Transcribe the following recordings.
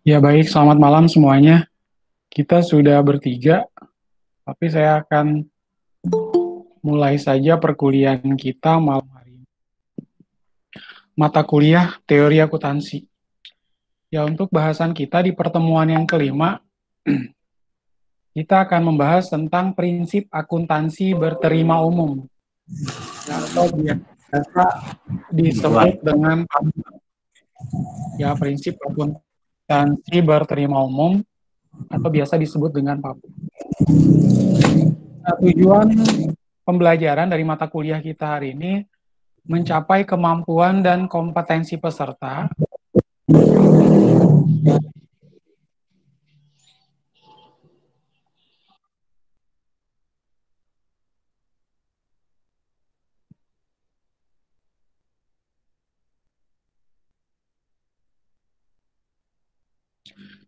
Ya baik, selamat malam semuanya. Kita sudah bertiga, tapi saya akan mulai saja perkuliahan kita malam hari ini. Mata kuliah Teori Akuntansi. Ya untuk bahasan kita di pertemuan yang kelima, kita akan membahas tentang prinsip akuntansi berterima umum, ya, atau biasa disebut dengan prinsip akuntansi berterima umum atau biasa disebut dengan PABU. Nah, tujuan pembelajaran dari mata kuliah kita hari ini mencapai kemampuan dan kompetensi peserta.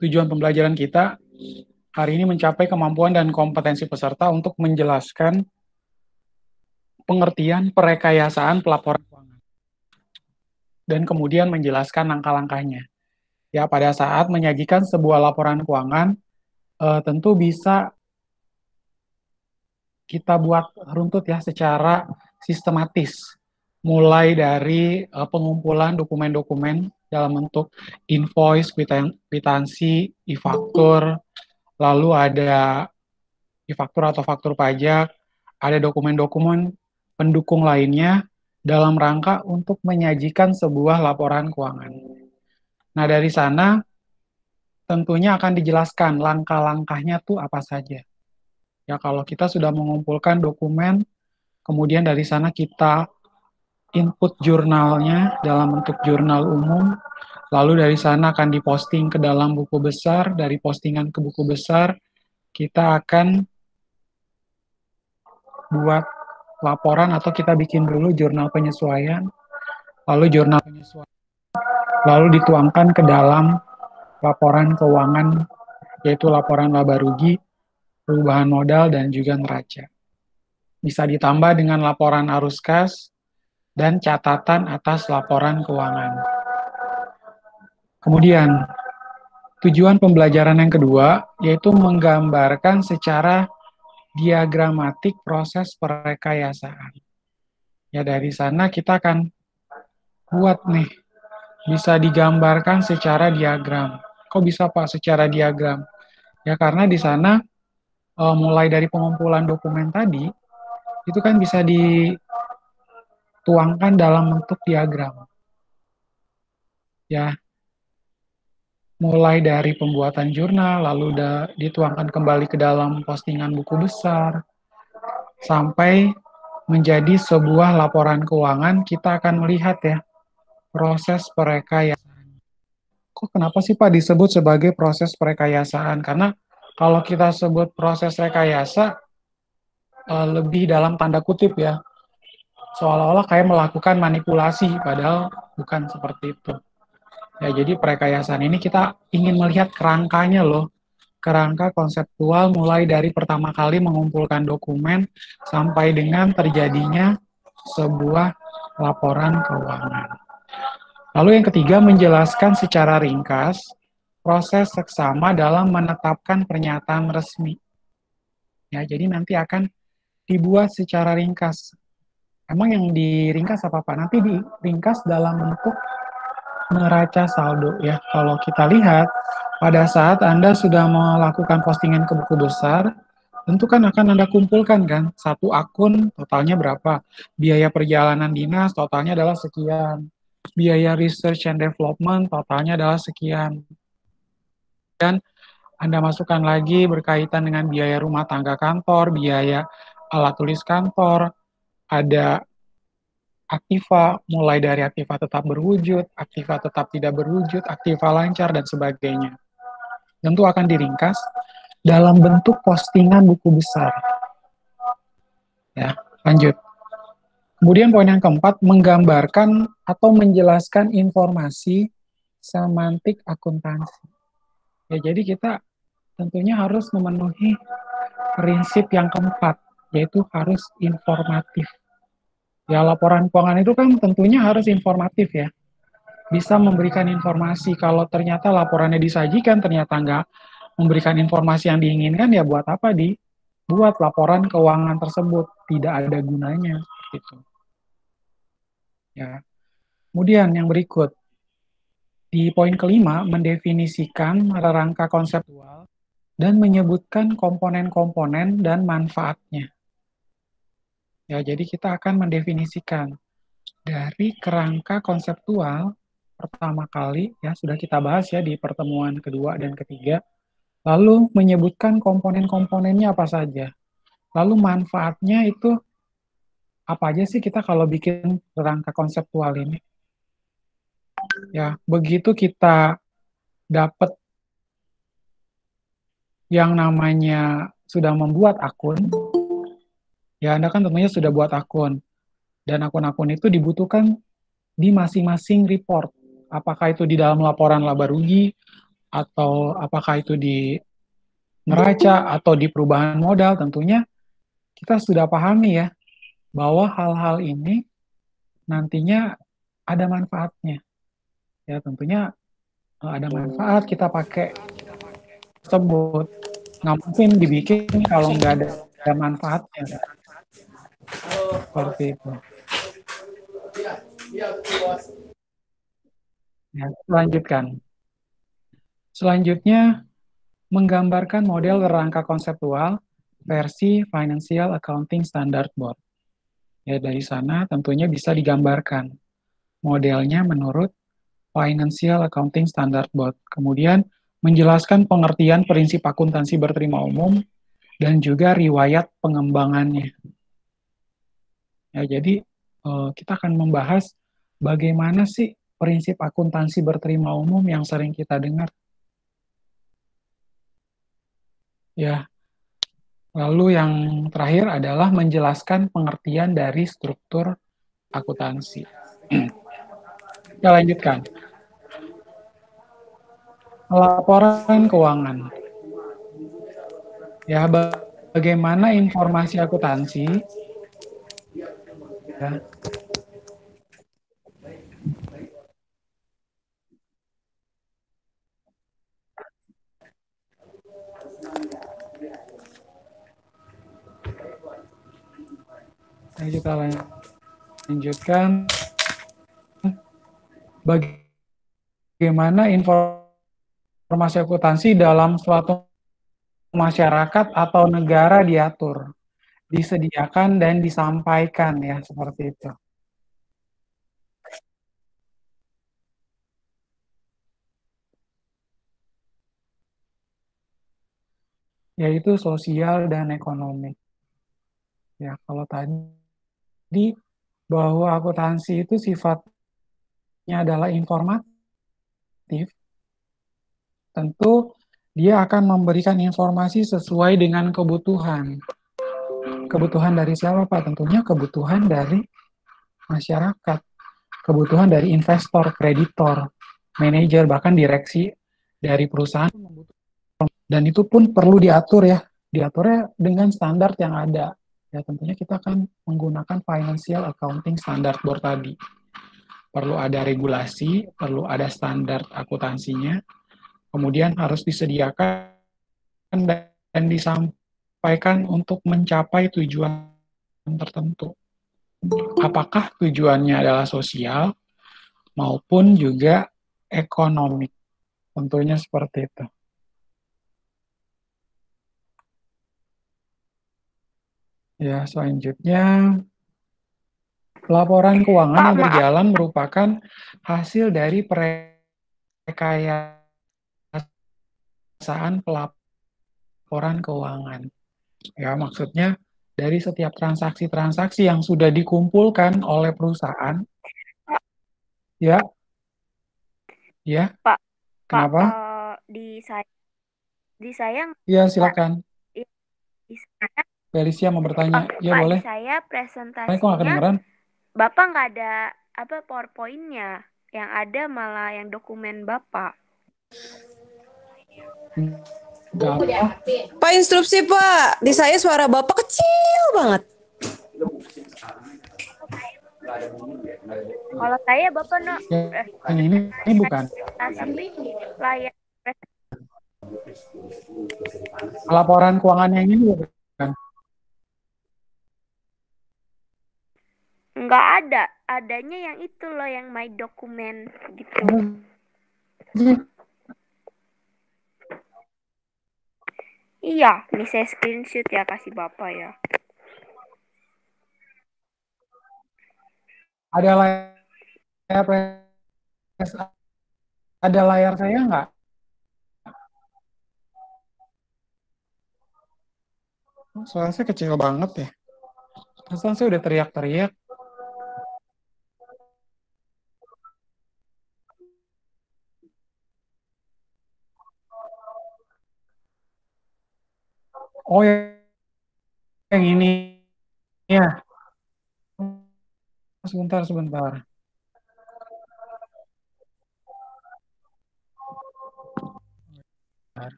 Tujuan pembelajaran kita hari ini mencapai kemampuan dan kompetensi peserta untuk menjelaskan pengertian perekayasaan pelaporan keuangan dan kemudian menjelaskan langkah-langkahnya. Ya, pada saat menyajikan sebuah laporan keuangan, tentu bisa kita buat runtut ya secara sistematis, mulai dari pengumpulan dokumen-dokumen dalam bentuk invoice, kwitansi, e-faktur, lalu ada e-faktur atau faktur pajak, ada dokumen-dokumen pendukung lainnya dalam rangka untuk menyajikan sebuah laporan keuangan. Nah, dari sana tentunya akan dijelaskan langkah-langkahnya tuh apa saja. Ya, kalau kita sudah mengumpulkan dokumen, kemudian dari sana kita input jurnalnya dalam bentuk jurnal umum, lalu dari sana akan diposting ke dalam buku besar, dari postingan ke buku besar, kita akan buat laporan atau kita bikin dulu jurnal penyesuaian, lalu jurnal penyesuaian, lalu dituangkan ke dalam laporan keuangan, yaitu laporan laba rugi, perubahan modal, dan juga neraca. Bisa ditambah dengan laporan arus kas dan catatan atas laporan keuangan. Kemudian, tujuan pembelajaran yang kedua yaitu menggambarkan secara diagramatik proses perekayasaan. Ya, dari sana kita akan buat nih, bisa digambarkan secara diagram. Kok bisa Pak secara diagram? Ya karena di sana mulai dari pengumpulan dokumen tadi, itu kan bisa dituangkan dalam bentuk diagram. Ya, mulai dari pembuatan jurnal, lalu dituangkan kembali ke dalam postingan buku besar, sampai menjadi sebuah laporan keuangan, kita akan melihat ya, proses perekayasaan. Kok kenapa sih Pak disebut sebagai proses perekayasaan? Karena kalau kita sebut proses rekayasa, lebih dalam tanda kutip ya, seolah-olah kayak melakukan manipulasi, padahal bukan seperti itu. Ya, jadi perekayasaan ini kita ingin melihat kerangkanya loh, kerangka konseptual mulai dari pertama kali mengumpulkan dokumen sampai dengan terjadinya sebuah laporan keuangan. Lalu yang ketiga, menjelaskan secara ringkas proses seksama dalam menetapkan pernyataan resmi. Ya, jadi nanti akan dibuat secara ringkas. Emang yang diringkas apa-apa? Nanti diringkas dalam bentuk neraca saldo ya. Kalau kita lihat, pada saat Anda sudah melakukan postingan ke buku besar, tentu kan akan Anda kumpulkan kan, satu akun totalnya berapa, biaya perjalanan dinas totalnya adalah sekian, biaya research and development totalnya adalah sekian. Dan Anda masukkan lagi berkaitan dengan biaya rumah tangga kantor, biaya alat tulis kantor, ada aktiva, mulai dari aktiva tetap berwujud, aktiva tetap tidak berwujud, aktiva lancar, dan sebagainya. Tentu akan diringkas dalam bentuk postingan buku besar. Ya, lanjut. Kemudian poin yang keempat, menggambarkan atau menjelaskan informasi semantik akuntansi. Ya, jadi kita tentunya harus memenuhi prinsip yang keempat, yaitu harus informatif. Ya, laporan keuangan itu kan tentunya harus informatif ya. bisa memberikan informasi. Kalau ternyata laporannya disajikan, ternyata nggak memberikan informasi yang diinginkan, ya buat apa dibuat laporan keuangan tersebut? Tidak ada gunanya. Gitu. Ya. Kemudian yang berikut, di poin kelima, mendefinisikan rangka konseptual dan menyebutkan komponen-komponen dan manfaatnya. Ya, jadi kita akan mendefinisikan dari kerangka konseptual pertama kali, ya sudah kita bahas ya di pertemuan kedua dan ketiga, lalu menyebutkan komponen-komponennya apa saja. Lalu manfaatnya itu apa aja sih kita kalau bikin kerangka konseptual ini? Ya, begitu kita dapat yang namanya sudah membuat akun, ya Anda kan tentunya sudah buat akun. Dan akun-akun itu dibutuhkan di masing-masing report. Apakah itu di dalam laporan laba rugi, atau apakah itu di neraca, atau di perubahan modal, tentunya kita sudah pahami ya, bahwa hal-hal ini nantinya ada manfaatnya. Ya tentunya ada manfaat kita pakai tersebut. Nggak mungkin dibikin kalau nggak ada manfaatnya. Seperti itu. Ya, lanjutkan. Selanjutnya, menggambarkan model rangka konseptual versi Financial Accounting Standard Board. Ya, dari sana tentunya bisa digambarkan modelnya menurut Financial Accounting Standard Board. Kemudian, menjelaskan pengertian prinsip akuntansi berterima umum dan juga riwayat pengembangannya. Ya, jadi kita akan membahas bagaimana sih prinsip akuntansi berterima umum yang sering kita dengar. Ya, lalu yang terakhir adalah menjelaskan pengertian dari struktur akuntansi. Kita lanjutkan. Laporan keuangan. Ya, bagaimana informasi akuntansi ya, kita lanjutkan. Bagaimana informasi akuntansi dalam suatu masyarakat atau negara diatur, disediakan dan disampaikan ya seperti itu. Yaitu sosial dan ekonomi. Ya, kalau tadi bahwa akuntansi itu sifatnya adalah informatif, tentu dia akan memberikan informasi sesuai dengan kebutuhan. Kebutuhan dari siapa, Pak? Tentunya kebutuhan dari masyarakat, kebutuhan dari investor, kreditor, manajer, bahkan direksi dari perusahaan. Dan itu pun perlu diatur ya, diaturnya dengan standar yang ada. Ya tentunya kita akan menggunakan Financial Accounting Standard Board tadi. Perlu ada regulasi, perlu ada standar akuntansinya, kemudian harus disediakan dan disampaikan untuk mencapai tujuan tertentu. Apakah tujuannya adalah sosial maupun juga ekonomi? Tentunya seperti itu. Ya, selanjutnya laporan keuangan yang berjalan merupakan hasil dari perekayasaan pelaporan keuangan. Ya, maksudnya dari setiap transaksi-transaksi yang sudah dikumpulkan oleh perusahaan, ya, ya, Pak, Pak, kenapa? di saya Ya, nggak, silakan. di saya, Felicia mau bertanya. Ya, Pak, di boleh. saya Kok nggak presentasinya kedengeran? Bapak nggak ada apa PowerPoint-nya, yang ada malah yang dokumen Bapak. Nggak apa. Pak, instruksi Pak, di saya suara Bapak kecil banget. Kalau saya Bapak Yang ini bukan. presentasi layar Laporan keuangan yang ini bukan. nggak ada, adanya yang itu loh yang my dokumen gitu. Iya, ini saya screenshot ya kasih Bapak ya. Ada layar ada layar saya nggak? Soalnya saya kecil banget ya. Perasaan saya udah teriak-teriak. Oh, yang ini ya. Sebentar, sebentar.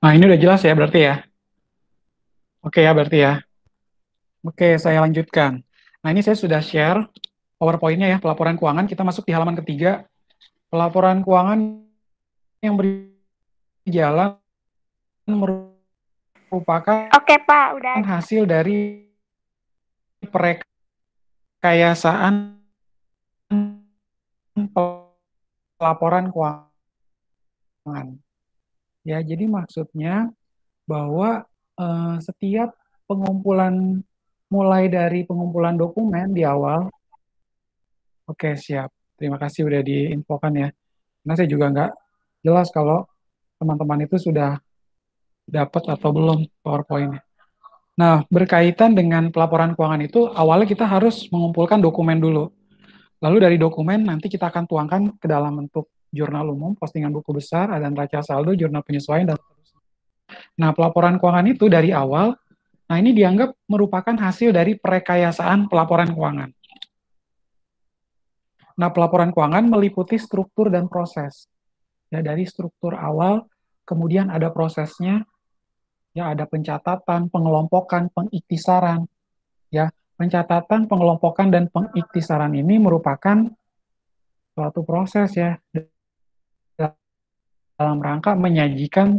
Nah, ini udah jelas ya berarti ya. Oke ya berarti ya. Oke, saya lanjutkan. Nah, ini saya sudah share PowerPoint-nya ya, pelaporan keuangan. Kita masuk di halaman ketiga. Pelaporan keuangan yang berjalan merupakan Oke Pak, udah ada. hasil dari perekayasaan pelaporan keuangan. Ya, jadi maksudnya bahwa setiap pengumpulan mulai dari pengumpulan dokumen di awal, oke siap. Terima kasih udah diinfokan ya. Karena saya juga nggak jelas kalau teman-teman itu sudah dapat atau belum PowerPoint-nya. Nah, berkaitan dengan pelaporan keuangan itu, awalnya kita harus mengumpulkan dokumen dulu. Lalu dari dokumen nanti kita akan tuangkan ke dalam bentuk jurnal umum, postingan buku besar, ada neraca saldo, jurnal penyesuaian, dan seterusnya. Nah, pelaporan keuangan itu dari awal, nah ini dianggap merupakan hasil dari perekayasaan pelaporan keuangan. Nah, pelaporan keuangan meliputi struktur dan proses. Ya, dari struktur awal, kemudian ada prosesnya, ya ada pencatatan, pengelompokan, pengiktisaran. Ya, pencatatan, pengelompokan, dan pengiktisaran ini merupakan suatu proses ya dalam rangka menyajikan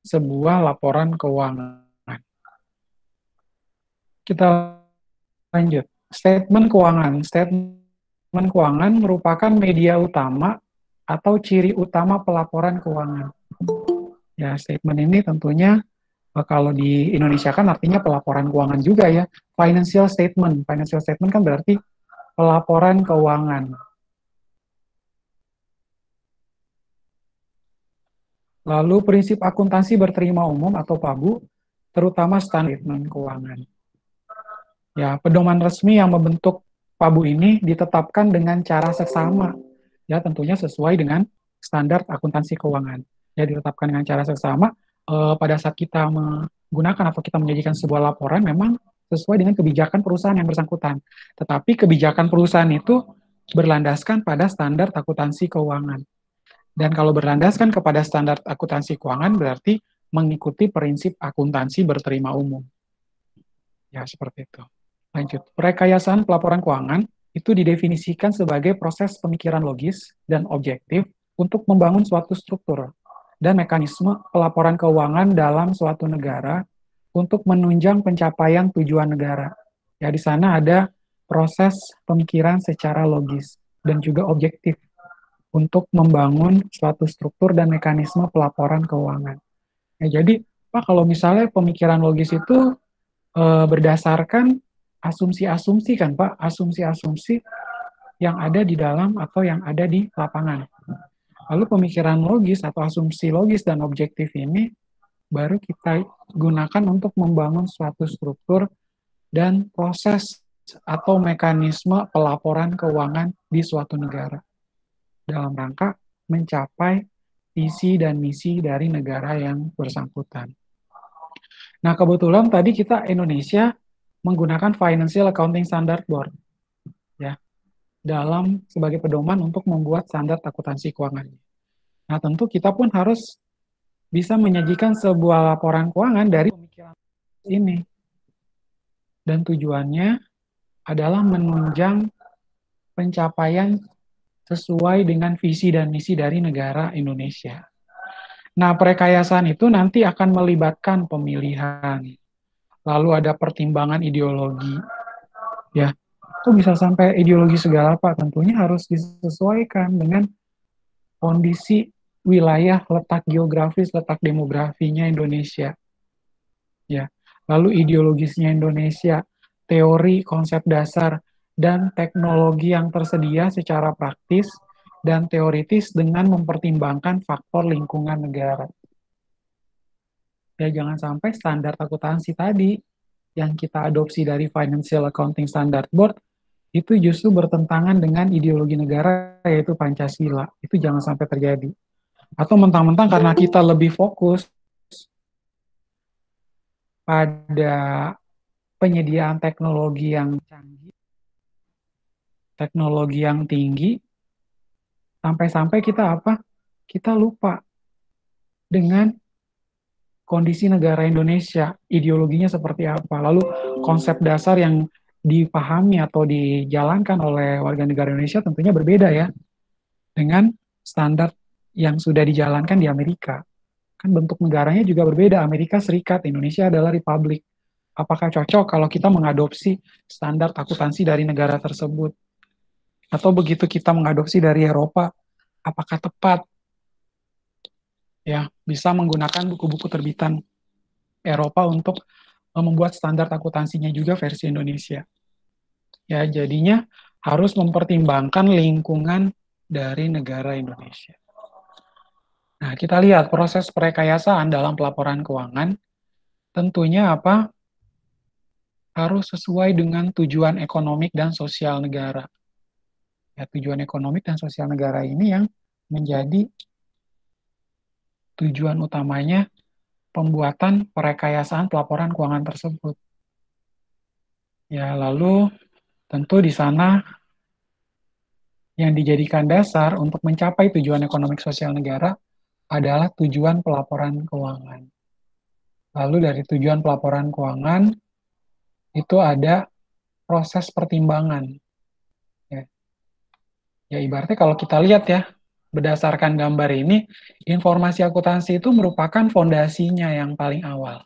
sebuah laporan keuangan. Kita lanjut. Statement keuangan. Statement keuangan merupakan media utama atau ciri utama pelaporan keuangan. Ya, statement ini tentunya kalau di Indonesia kan artinya pelaporan keuangan juga ya. Financial statement. Financial statement kan berarti pelaporan keuangan. Lalu prinsip akuntansi berterima umum atau PABU, terutama standar statement keuangan. Ya, pedoman resmi yang membentuk PABU ini ditetapkan dengan cara seksama, ya tentunya sesuai dengan standar akuntansi keuangan. Ya, ditetapkan dengan cara seksama pada saat kita menggunakan atau kita menyajikan sebuah laporan memang sesuai dengan kebijakan perusahaan yang bersangkutan. Tetapi kebijakan perusahaan itu berlandaskan pada standar akuntansi keuangan. Dan kalau berlandaskan kepada standar akuntansi keuangan berarti mengikuti prinsip akuntansi berterima umum. Ya, seperti itu. Lanjut. Rekayasaan pelaporan keuangan itu didefinisikan sebagai proses pemikiran logis dan objektif untuk membangun suatu struktur dan mekanisme pelaporan keuangan dalam suatu negara untuk menunjang pencapaian tujuan negara. Ya, di sana ada proses pemikiran secara logis dan juga objektif untuk membangun suatu struktur dan mekanisme pelaporan keuangan. Ya, jadi, Pak, kalau misalnya pemikiran logis itu berdasarkan asumsi-asumsi kan, Pak? Asumsi-asumsi yang ada di dalam atau yang ada di lapangan. Lalu pemikiran logis atau asumsi logis dan objektif ini baru kita gunakan untuk membangun suatu struktur dan proses atau mekanisme pelaporan keuangan di suatu negara dalam rangka mencapai visi dan misi dari negara yang bersangkutan. Nah, kebetulan tadi kita Indonesia menggunakan Financial Accounting Standard Board ya dalam sebagai pedoman untuk membuat standar akuntansi keuangan. Nah, tentu kita pun harus bisa menyajikan sebuah laporan keuangan dari pemikiran ini. Dan tujuannya adalah menunjang pencapaian sesuai dengan visi dan misi dari negara Indonesia. Nah, perekayasaan itu nanti akan melibatkan pemilihan, lalu ada pertimbangan ideologi, ya. Itu bisa sampai ideologi segala Pak, tentunya harus disesuaikan dengan kondisi wilayah, letak geografis, letak demografinya Indonesia, ya. Lalu ideologisnya Indonesia, teori, konsep dasar, dan teknologi yang tersedia secara praktis dan teoritis dengan mempertimbangkan faktor lingkungan negara. Ya, jangan sampai standar akuntansi tadi yang kita adopsi dari Financial Accounting Standard Board itu justru bertentangan dengan ideologi negara yaitu Pancasila. Itu jangan sampai terjadi. Atau mentang-mentang karena kita lebih fokus pada penyediaan teknologi yang canggih, teknologi yang tinggi, sampai-sampai kita apa? Kita lupa dengan kondisi negara Indonesia, ideologinya seperti apa. Lalu konsep dasar yang dipahami atau dijalankan oleh warga negara Indonesia tentunya berbeda ya dengan standar yang sudah dijalankan di Amerika. Kan bentuk negaranya juga berbeda. Amerika Serikat, Indonesia adalah republik. Apakah cocok kalau kita mengadopsi standar akuntansi dari negara tersebut? Atau begitu kita mengadopsi dari Eropa, apakah tepat? Ya, bisa menggunakan buku-buku terbitan Eropa untuk membuat standar akuntansinya juga versi Indonesia. Ya, jadinya harus mempertimbangkan lingkungan dari negara Indonesia. Nah, kita lihat proses perekayasaan dalam pelaporan keuangan tentunya apa? Harus sesuai dengan tujuan ekonomik dan sosial negara. Ya, tujuan ekonomik dan sosial negara ini yang menjadi tujuan utamanya pembuatan perekayasaan pelaporan keuangan tersebut. Ya, lalu tentu di sana yang dijadikan dasar untuk mencapai tujuan ekonomi sosial negara adalah tujuan pelaporan keuangan. Lalu dari tujuan pelaporan keuangan itu ada proses pertimbangan. Ya, ya ibaratnya kalau kita lihat ya, berdasarkan gambar ini, informasi akuntansi itu merupakan fondasinya yang paling awal.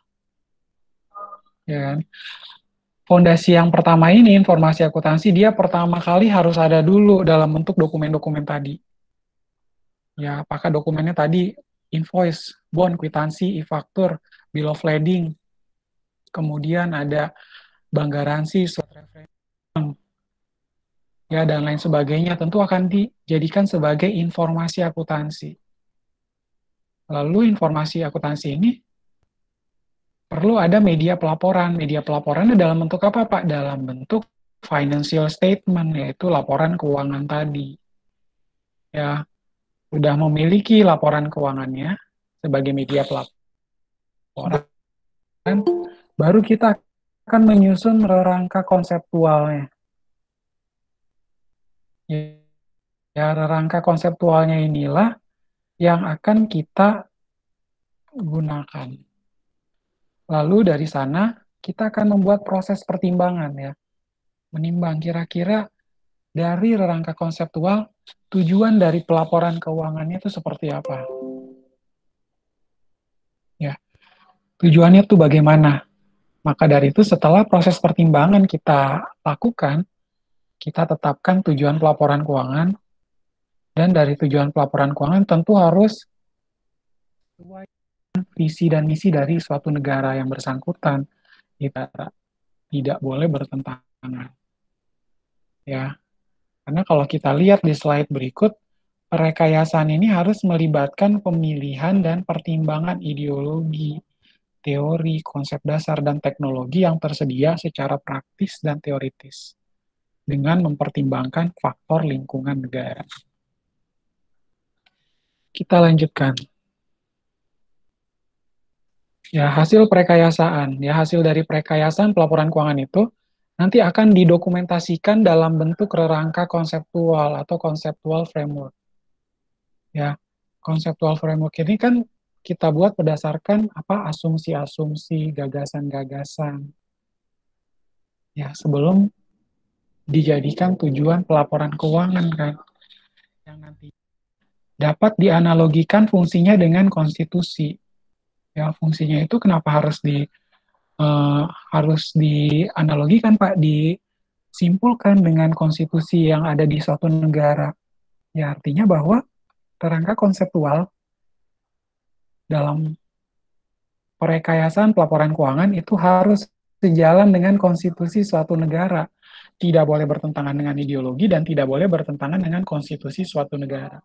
Ya kan? Fondasi yang pertama ini, informasi akuntansi, dia pertama kali harus ada dulu dalam bentuk dokumen-dokumen tadi. Ya, apakah dokumennya tadi invoice, bond, kwitansi, e-faktur, bill of lading, kemudian ada bank garansi, surat referensi, ya dan lain sebagainya tentu akan dijadikan sebagai informasi akuntansi. Lalu informasi akuntansi ini perlu ada media pelaporan. Media pelaporannya dalam bentuk apa, Pak? Dalam bentuk financial statement, yaitu laporan keuangan tadi. Ya, sudah memiliki laporan keuangannya sebagai media pelaporan, baru kita akan menyusun rangka konseptualnya. Ya, rangka konseptualnya inilah yang akan kita gunakan. Lalu dari sana kita akan membuat proses pertimbangan ya. Menimbang kira-kira dari rangka konseptual tujuan dari pelaporan keuangannya itu seperti apa. Ya, tujuannya itu bagaimana. Maka dari itu setelah proses pertimbangan kita lakukan, kita tetapkan tujuan pelaporan keuangan dan dari tujuan pelaporan keuangan tentu harus sesuai visi dan misi dari suatu negara yang bersangkutan. Kita tidak boleh bertentangan. Ya. Karena kalau kita lihat di slide berikut, perekayasaan ini harus melibatkan pemilihan dan pertimbangan ideologi, teori, konsep dasar, dan teknologi yang tersedia secara praktis dan teoritis, dengan mempertimbangkan faktor lingkungan negara. Kita lanjutkan. Ya, hasil perekayasaan. Ya, hasil dari perekayasaan pelaporan keuangan itu nanti akan didokumentasikan dalam bentuk rangka konseptual atau konseptual framework. Ya, konseptual framework ini kan kita buat berdasarkan apa asumsi-asumsi, gagasan-gagasan. Ya, sebelum dijadikan tujuan pelaporan keuangan kan, yang nanti dapat dianalogikan fungsinya dengan konstitusi. Ya, fungsinya itu kenapa harus dianalogikan Pak, disimpulkan dengan konstitusi yang ada di suatu negara. Ya, artinya bahwa kerangka konseptual dalam perekayasaan pelaporan keuangan itu harus sejalan dengan konstitusi suatu negara. Tidak boleh bertentangan dengan ideologi dan tidak boleh bertentangan dengan konstitusi suatu negara.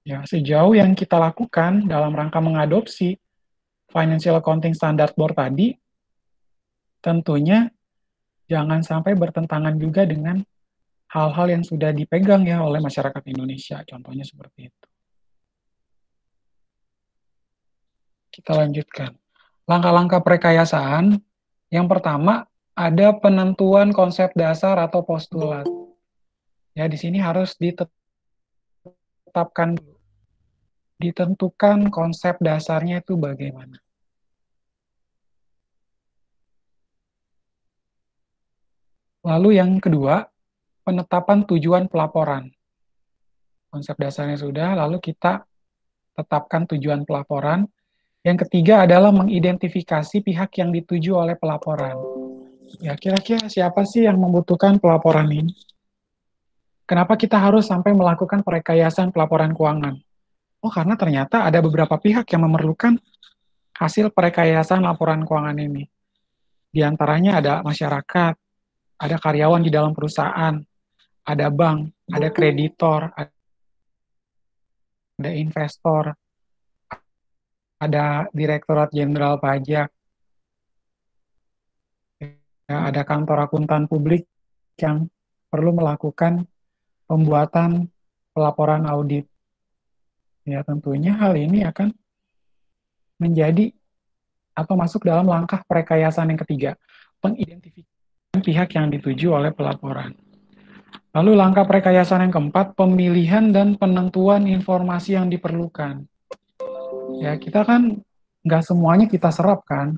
Ya, sejauh yang kita lakukan dalam rangka mengadopsi Financial Accounting Standard Board tadi, tentunya jangan sampai bertentangan juga dengan hal-hal yang sudah dipegang ya oleh masyarakat Indonesia. Contohnya seperti itu. Kita lanjutkan. Langkah-langkah perekayasaan. Yang pertama, ada penentuan konsep dasar atau postulat. Ya, di sini harus ditetapkan, ditentukan konsep dasarnya itu bagaimana. Lalu yang kedua, penetapan tujuan pelaporan. Konsep dasarnya sudah, lalu kita tetapkan tujuan pelaporan. Yang ketiga adalah mengidentifikasi pihak yang dituju oleh pelaporan. Ya, kira-kira siapa sih yang membutuhkan pelaporan ini? Kenapa kita harus sampai melakukan perekayasaan pelaporan keuangan? Oh, karena ternyata ada beberapa pihak yang memerlukan hasil perekayasaan laporan keuangan ini. Di antaranya ada masyarakat, ada karyawan di dalam perusahaan, ada bank, ada kreditor, ada investor, ada Direktorat Jenderal Pajak, ya, ada kantor akuntan publik yang perlu melakukan pembuatan pelaporan audit. Ya, tentunya hal ini akan menjadi atau masuk dalam langkah perekayasaan yang ketiga, pengidentifikasian pihak yang dituju oleh pelaporan. Lalu langkah perekayasaan yang keempat, pemilihan dan penentuan informasi yang diperlukan. Ya, kita kan nggak semuanya kita serap kan.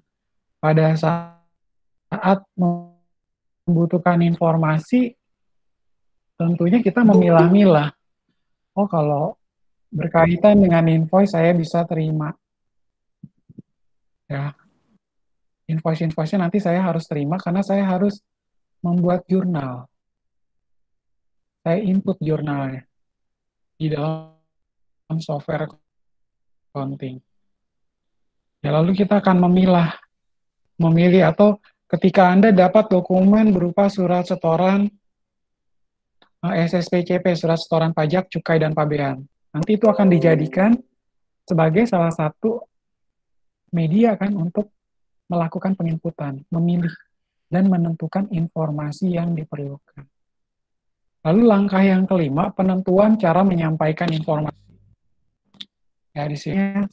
Pada saat membutuhkan informasi, tentunya kita memilah-milah. Oh, kalau berkaitan dengan invoice, saya bisa terima. Ya, invoice-invoice nanti saya harus terima karena saya harus membuat jurnal. Saya input jurnalnya di dalam software accounting. Ya, lalu kita akan memilih atau ketika Anda dapat dokumen berupa surat setoran SSPCP, surat setoran pajak, cukai, dan pabean. Nanti itu akan dijadikan sebagai salah satu media kan untuk melakukan penginputan, memilih, dan menentukan informasi yang diperlukan. Lalu langkah yang kelima, penentuan cara menyampaikan informasi. Ya, di sini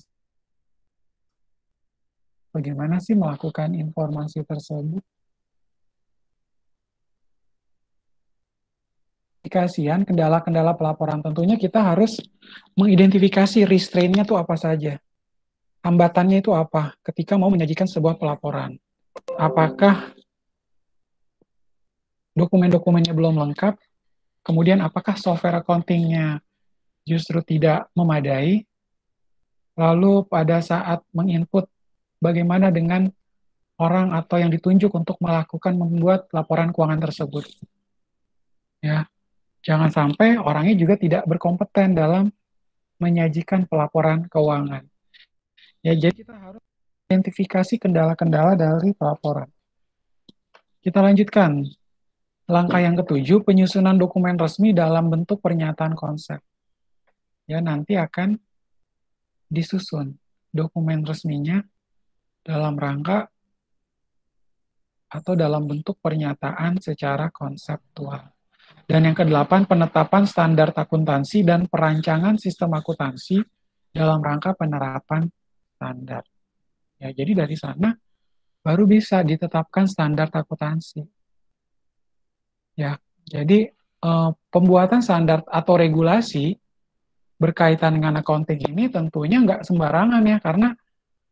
bagaimana sih melakukan informasi tersebut? Identifikasian kendala-kendala pelaporan. Tentunya kita harus mengidentifikasi restraint-nya itu apa saja. Hambatannya itu apa ketika mau menyajikan sebuah pelaporan. Apakah dokumen-dokumennya belum lengkap? Kemudian apakah software accounting-nya justru tidak memadai? Lalu pada saat menginput, bagaimana dengan orang atau yang ditunjuk untuk membuat laporan keuangan tersebut? Ya, jangan sampai orangnya juga tidak berkompeten dalam menyajikan pelaporan keuangan. Ya, jadi kita harus identifikasi kendala-kendala dari pelaporan. Kita lanjutkan. Langkah yang ketujuh, penyusunan dokumen resmi dalam bentuk pernyataan konsep. Ya, nanti akan disusun dokumen resminya dalam rangka atau dalam bentuk pernyataan secara konseptual. Dan yang kedelapan, penetapan standar akuntansi dan perancangan sistem akuntansi dalam rangka penerapan standar. Ya, jadi dari sana baru bisa ditetapkan standar akuntansi. Ya, jadi pembuatan standar atau regulasi berkaitan dengan accounting ini tentunya nggak sembarangan ya, karena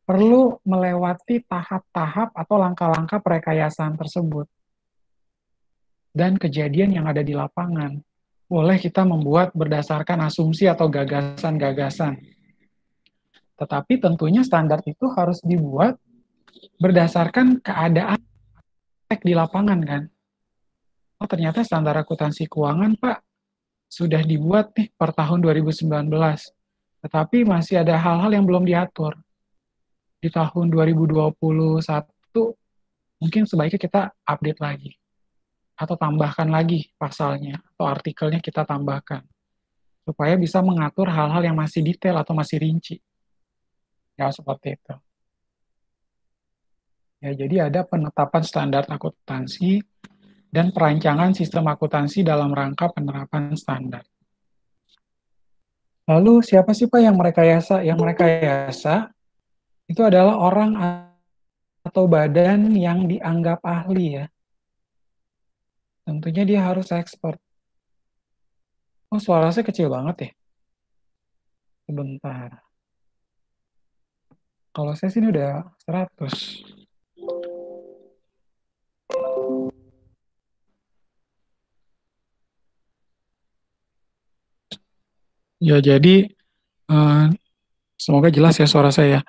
perlu melewati tahap-tahap atau langkah-langkah perekayasaan tersebut dan kejadian yang ada di lapangan. Boleh kita membuat berdasarkan asumsi atau gagasan-gagasan. Tetapi tentunya standar itu harus dibuat berdasarkan keadaan di lapangan kan. Oh, ternyata standar akuntansi keuangan, Pak, sudah dibuat nih per tahun 2019. Tetapi masih ada hal-hal yang belum diatur. Di tahun 2021 mungkin sebaiknya kita update lagi atau tambahkan lagi pasalnya atau artikelnya kita tambahkan supaya bisa mengatur hal-hal yang masih detail atau masih rinci. Ya, seperti itu. Ya, jadi ada penetapan standar akuntansi dan perancangan sistem akuntansi dalam rangka penerapan standar. Lalu siapa sih Pak yang merekayasa? Yang merekayasa itu adalah orang atau badan yang dianggap ahli ya. Tentunya dia harus expert. Oh, suara saya kecil banget ya. Sebentar. Kalau saya sini udah 100. Ya, jadi eh, semoga jelas ya suara saya.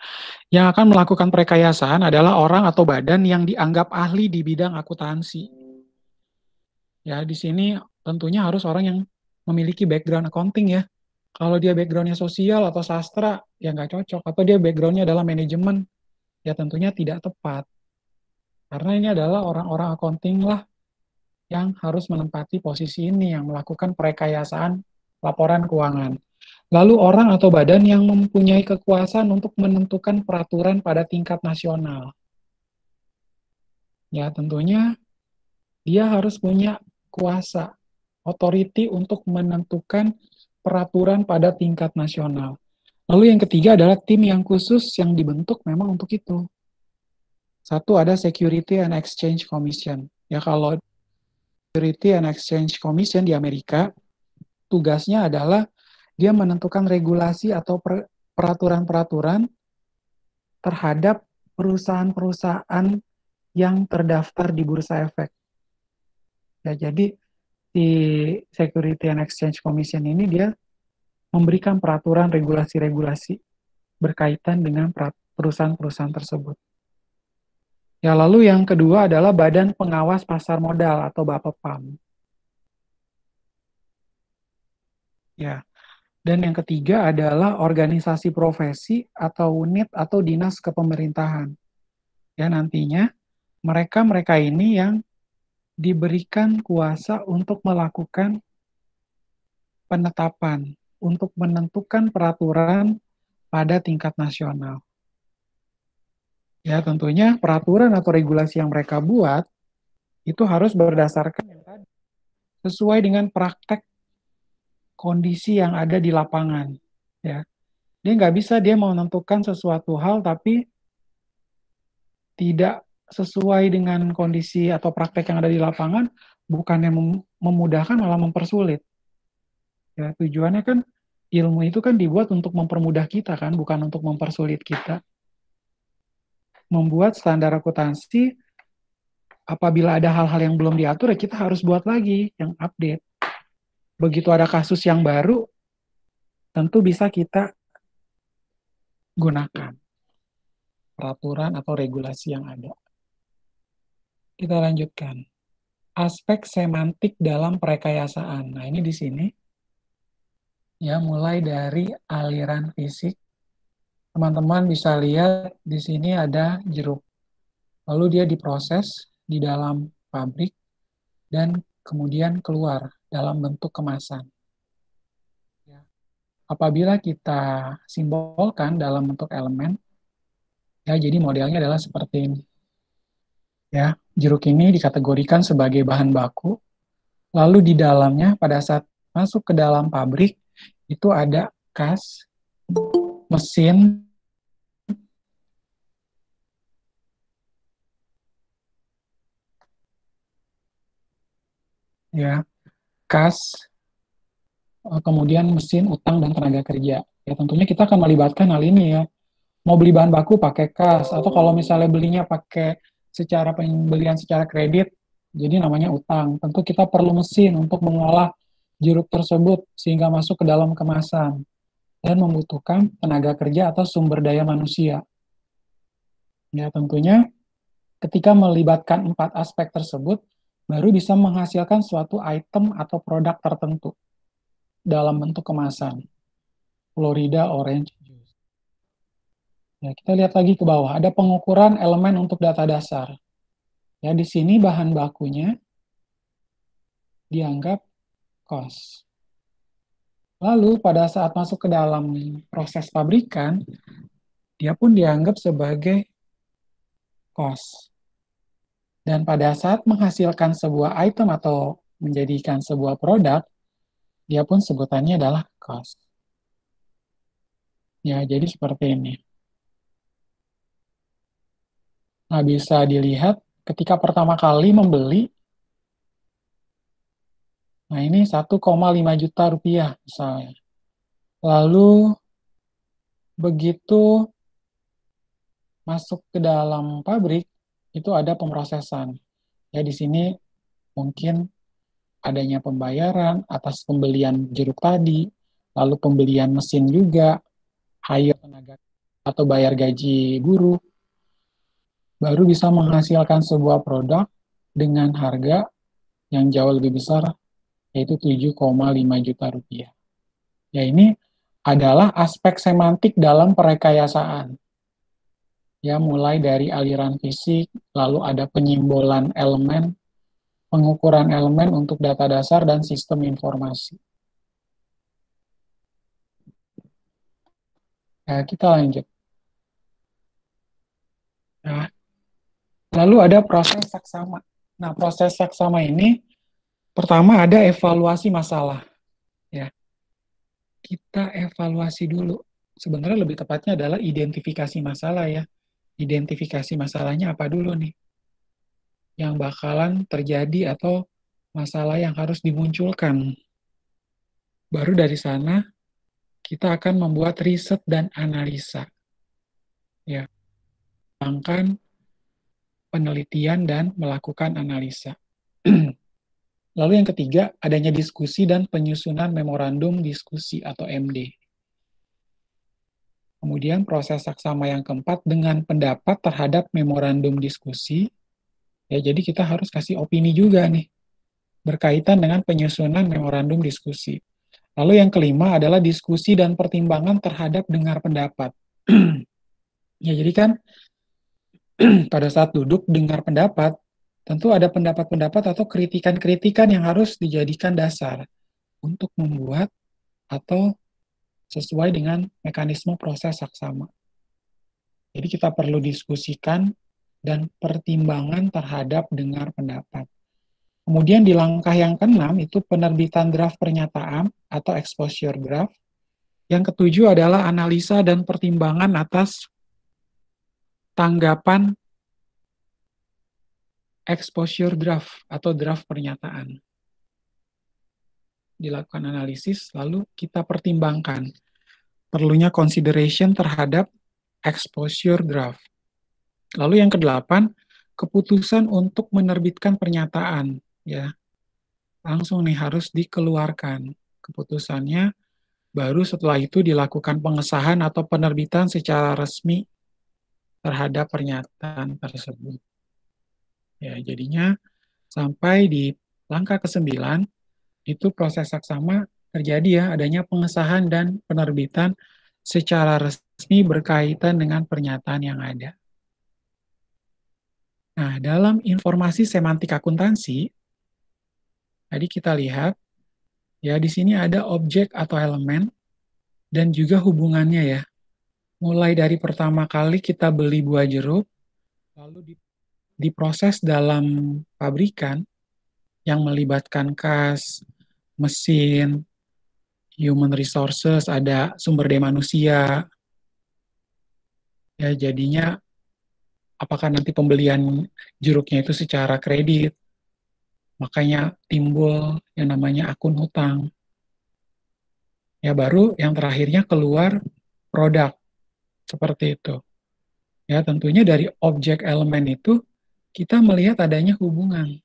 Yang akan melakukan perekayasaan adalah orang atau badan yang dianggap ahli di bidang akuntansi. Ya, di sini tentunya harus orang yang memiliki background accounting ya. Kalau dia backgroundnya sosial atau sastra, ya nggak cocok. Atau dia backgroundnya adalah manajemen, ya tentunya tidak tepat. Karena ini adalah orang-orang accounting lah yang harus menempati posisi ini, yang melakukan perekayasaan laporan keuangan. Lalu orang atau badan yang mempunyai kekuasaan untuk menentukan peraturan pada tingkat nasional. Ya tentunya dia harus punya kuasa, authority untuk menentukan peraturan pada tingkat nasional. Lalu yang ketiga adalah tim yang khusus yang dibentuk memang untuk itu. Satu ada Security and Exchange Commission. Ya kalau Security and Exchange Commission di Amerika, tugasnya adalah dia menentukan regulasi atau peraturan-peraturan terhadap perusahaan-perusahaan yang terdaftar di Bursa Efek. Ya, jadi di Security and Exchange Commission ini dia memberikan peraturan regulasi-regulasi berkaitan dengan perusahaan-perusahaan tersebut. Ya, lalu yang kedua adalah Badan Pengawas Pasar Modal atau BAPEPAM. Ya, dan yang ketiga adalah organisasi profesi atau unit atau dinas kepemerintahan. Ya, nantinya mereka-mereka ini yang diberikan kuasa untuk melakukan penetapan, untuk menentukan peraturan pada tingkat nasional. Ya, tentunya peraturan atau regulasi yang mereka buat itu harus berdasarkan yang tadi, sesuai dengan praktek kondisi yang ada di lapangan. Ya, dia nggak bisa dia mau menentukan sesuatu hal tapi tidak sesuai dengan kondisi atau praktek yang ada di lapangan, bukannya memudahkan malah mempersulit. Ya, tujuannya kan ilmu itu kan dibuat untuk mempermudah kita kan, bukan untuk mempersulit kita. Membuat standar akuntansi apabila ada hal-hal yang belum diatur ya kita harus buat lagi yang update. Begitu ada kasus yang baru, tentu bisa kita gunakan peraturan atau regulasi yang ada. Kita lanjutkan. Aspek semantik dalam perekayasaan. Nah, ini di sini ya mulai dari aliran fisik. Teman-teman bisa lihat di sini ada jeruk. Lalu dia diproses di dalam pabrik dan kemudian keluar dalam bentuk kemasan. Apabila kita simbolkan dalam bentuk elemen, ya jadi modelnya adalah seperti ini. Ya, jeruk ini dikategorikan sebagai bahan baku, lalu di dalamnya pada saat masuk ke dalam pabrik itu ada kas, mesin, ya, kas, kemudian mesin, utang, dan tenaga kerja. Ya, tentunya kita akan melibatkan hal ini ya. Mau beli bahan baku pakai kas, atau kalau misalnya belinya pakai secara pembelian secara kredit, jadi namanya utang. Tentu kita perlu mesin untuk mengolah jeruk tersebut sehingga masuk ke dalam kemasan dan membutuhkan tenaga kerja atau sumber daya manusia. Ya, tentunya ketika melibatkan empat aspek tersebut, baru bisa menghasilkan suatu item atau produk tertentu dalam bentuk kemasan. Florida Orange Juice. Ya, kita lihat lagi ke bawah, ada pengukuran elemen untuk data dasar. Ya, di sini bahan bakunya dianggap cost. Lalu pada saat masuk ke dalam proses pabrikan, dia pun dianggap sebagai cost. Dan pada saat menghasilkan sebuah item atau menjadikan sebuah produk, dia pun sebutannya adalah cost. Ya, jadi seperti ini. Nah, bisa dilihat ketika pertama kali membeli, nah ini 1,5 juta rupiah misalnya. Lalu begitu masuk ke dalam pabrik, itu ada pemrosesan. Ya, di sini mungkin adanya pembayaran atas pembelian jeruk tadi, lalu pembelian mesin juga, hire tenaga atau bayar gaji buruh, baru bisa menghasilkan sebuah produk dengan harga yang jauh lebih besar, yaitu 7,5 juta rupiah. Ya, ini adalah aspek semantik dalam perekayasaan. Ya, mulai dari aliran fisik, lalu ada penyimbolan elemen, pengukuran elemen untuk data dasar, dan sistem informasi. Ya, kita lanjut. Nah, lalu ada proses saksama. Nah, proses saksama ini pertama ada evaluasi masalah. Ya, kita evaluasi dulu. Sebenarnya lebih tepatnya adalah identifikasi masalah ya. Identifikasi masalahnya apa dulu nih yang bakalan terjadi atau masalah yang harus dimunculkan. Baru dari sana kita akan membuat riset dan analisa. Ya, melakukan penelitian dan melakukan analisa. Lalu yang ketiga, adanya diskusi dan penyusunan memorandum diskusi atau MD. Kemudian proses saksama yang keempat dengan pendapat terhadap memorandum diskusi. Ya, jadi kita harus kasih opini juga nih berkaitan dengan penyusunan memorandum diskusi. Lalu yang kelima adalah diskusi dan pertimbangan terhadap dengar pendapat. Ya, jadi kan pada saat duduk dengar pendapat, tentu ada pendapat-pendapat atau kritikan-kritikan yang harus dijadikan dasar untuk membuat atau sesuai dengan mekanisme proses saksama. Jadi kita perlu diskusikan dan pertimbangan terhadap dengar pendapat. Kemudian di langkah yang keenam itu penerbitan draft pernyataan atau exposure draft. Yang ketujuh adalah analisa dan pertimbangan atas tanggapan exposure draft atau draft pernyataan. Dilakukan analisis, lalu kita pertimbangkan perlunya consideration terhadap exposure draft. Lalu yang kedelapan, keputusan untuk menerbitkan pernyataan. Ya, langsung nih harus dikeluarkan keputusannya, baru setelah itu dilakukan pengesahan atau penerbitan secara resmi terhadap pernyataan tersebut. Ya, jadinya sampai di langkah ke-9, itu proses saksama terjadi ya, adanya pengesahan dan penerbitan secara resmi berkaitan dengan pernyataan yang ada. Nah, dalam informasi semantik akuntansi, Jadi kita lihat, ya di sini ada objek atau elemen dan juga hubungannya ya. Mulai dari pertama kali kita beli buah jeruk, lalu diproses dalam pabrikan yang melibatkan kas, mesin, human resources, ada sumber daya manusia, ya jadinya apakah nanti pembelian jeruknya itu secara kredit, makanya timbul yang namanya akun hutang. Ya baru yang terakhirnya keluar produk seperti itu. Ya tentunya dari objek elemen itu kita melihat adanya hubungan.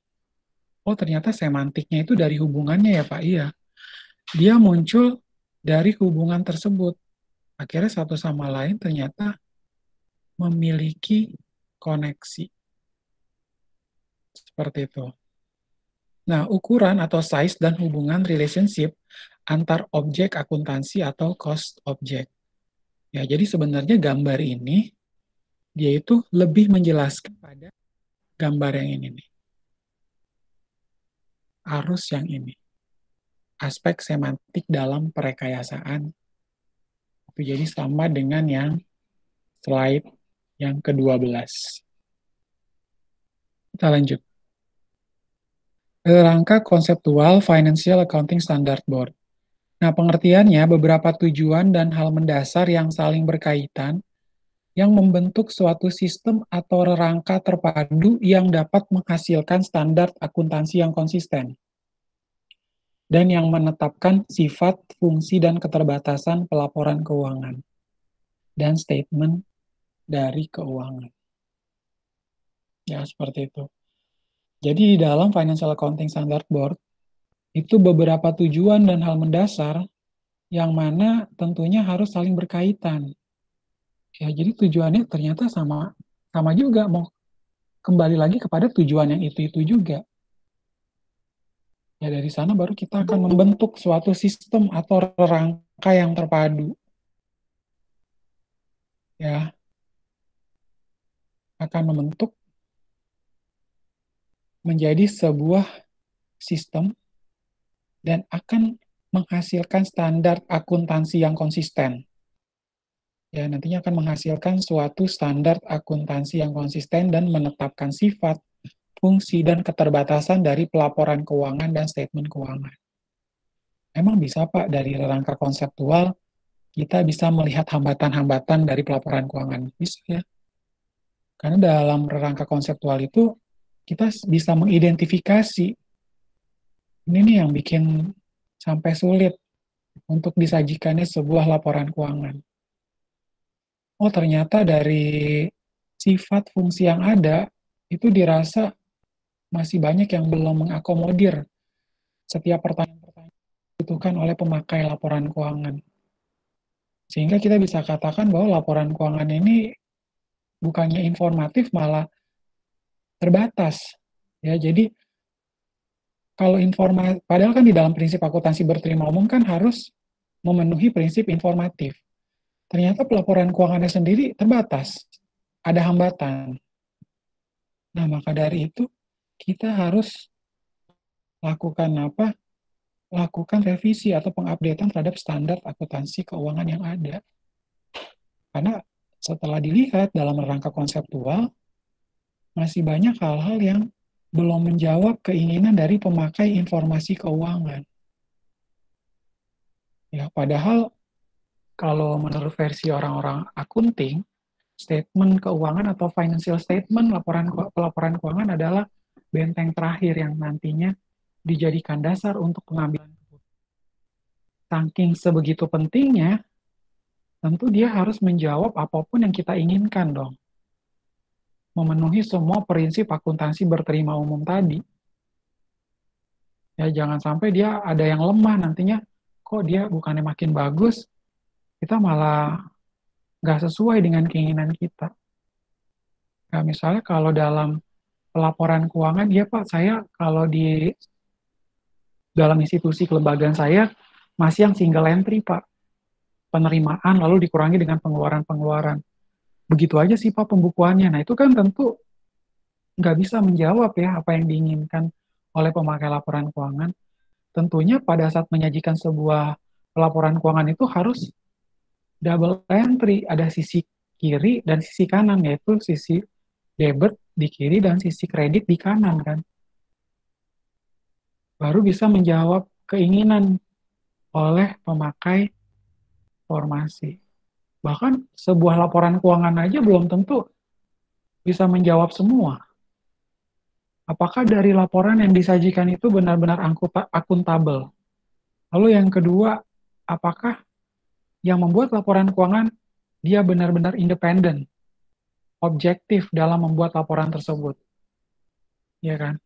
Oh ternyata semantiknya itu dari hubungannya ya Pak. Iya, dia muncul dari hubungan tersebut. Akhirnya satu sama lain ternyata memiliki koneksi seperti itu. Nah, ukuran atau size dan hubungan relationship antar objek akuntansi atau cost object. Ya, jadi sebenarnya gambar ini dia itu lebih menjelaskan pada gambar yang ini nih, arus yang ini, aspek semantik dalam perekayasaan. Itu jadi sama dengan yang slide yang ke-12. Kita lanjut. Kerangka konseptual Financial Accounting Standard Board. Nah, pengertiannya beberapa tujuan dan hal mendasar yang saling berkaitan yang membentuk suatu sistem atau rangka terpadu yang dapat menghasilkan standar akuntansi yang konsisten dan yang menetapkan sifat, fungsi, dan keterbatasan pelaporan keuangan dan statement dari keuangan. Ya, seperti itu. Jadi di dalam Financial Accounting Standard Board, itu beberapa tujuan dan hal mendasar yang mana tentunya harus saling berkaitan. Ya, jadi tujuannya ternyata sama sama juga, mau kembali lagi kepada tujuan yang itu juga. Ya, dari sana baru kita akan membentuk suatu sistem atau rangka yang terpadu. Ya, akan membentuk menjadi sebuah sistem dan akan menghasilkan standar akuntansi yang konsisten. Ya, nantinya akan menghasilkan suatu standar akuntansi yang konsisten dan menetapkan sifat, fungsi, dan keterbatasan dari pelaporan keuangan dan statement keuangan. Emang bisa, Pak, dari rangka konseptual, kita bisa melihat hambatan-hambatan dari pelaporan keuangan. Bisa ya. Karena dalam rangka konseptual itu, kita bisa mengidentifikasi, ini nih yang bikin sampai sulit untuk disajikannya sebuah laporan keuangan. Oh, ternyata dari sifat fungsi yang ada, itu dirasa masih banyak yang belum mengakomodir setiap pertanyaan-pertanyaan yang dibutuhkan oleh pemakai laporan keuangan. Sehingga kita bisa katakan bahwa laporan keuangan ini bukannya informatif, malah terbatas. Ya, jadi kalau informasi, padahal kan di dalam prinsip akuntansi berterima umum kan harus memenuhi prinsip informatif. Ternyata pelaporan keuangannya sendiri terbatas, ada hambatan. Nah, maka dari itu kita harus lakukan apa? Lakukan revisi atau pengupdatean terhadap standar akuntansi keuangan yang ada. Karena setelah dilihat dalam rangka konseptual, masih banyak hal-hal yang belum menjawab keinginan dari pemakai informasi keuangan. Ya, padahal kalau menurut versi orang-orang akunting, statement keuangan atau financial statement, pelaporan keuangan adalah benteng terakhir yang nantinya dijadikan dasar untuk pengambilan keputusan. Saking sebegitu pentingnya, tentu dia harus menjawab apapun yang kita inginkan dong. Memenuhi semua prinsip akuntansi berterima umum tadi. Ya, jangan sampai dia ada yang lemah nantinya, kok dia bukannya makin bagus, kita malah nggak sesuai dengan keinginan kita. Nah, misalnya kalau dalam pelaporan keuangan, ya Pak, saya kalau di dalam institusi kelembagaan saya masih yang single entry, Pak. Penerimaan lalu dikurangi dengan pengeluaran-pengeluaran. Begitu aja sih, Pak, pembukuannya. Nah, itu kan tentu nggak bisa menjawab ya apa yang diinginkan oleh pemakai laporan keuangan, tentunya pada saat menyajikan sebuah laporan keuangan itu harus double entry, ada sisi kiri dan sisi kanan, yaitu sisi debit di kiri dan sisi kredit di kanan kan. Baru bisa menjawab keinginan oleh pemakai informasi. Bahkan sebuah laporan keuangan aja belum tentu bisa menjawab semua. Apakah dari laporan yang disajikan itu benar-benar akuntabel? Lalu yang kedua, apakah yang membuat laporan keuangan dia benar-benar independen, objektif dalam membuat laporan tersebut, ya kan?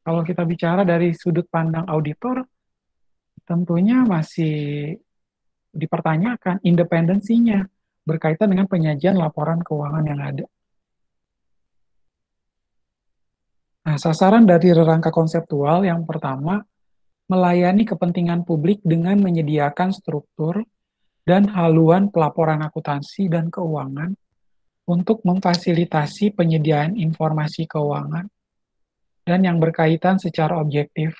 Kalau kita bicara dari sudut pandang auditor, tentunya masih dipertanyakan independensinya berkaitan dengan penyajian laporan keuangan yang ada. Nah, sasaran dari rangka konseptual yang pertama, melayani kepentingan publik dengan menyediakan struktur dan haluan pelaporan akuntansi dan keuangan untuk memfasilitasi penyediaan informasi keuangan dan yang berkaitan secara objektif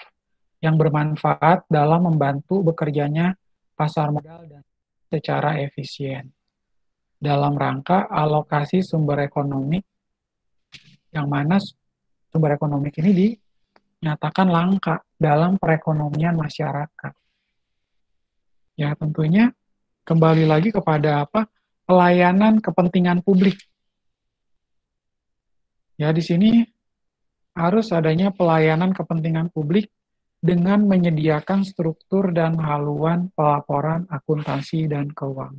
yang bermanfaat dalam membantu bekerjanya pasar modal dan secara efisien dalam rangka alokasi sumber ekonomi yang mana sumber ekonomi ini dinyatakan langka dalam perekonomian masyarakat. Ya tentunya kembali lagi kepada apa? Pelayanan kepentingan publik. Ya di sini harus adanya pelayanan kepentingan publik dengan menyediakan struktur dan haluan pelaporan akuntansi dan keuangan.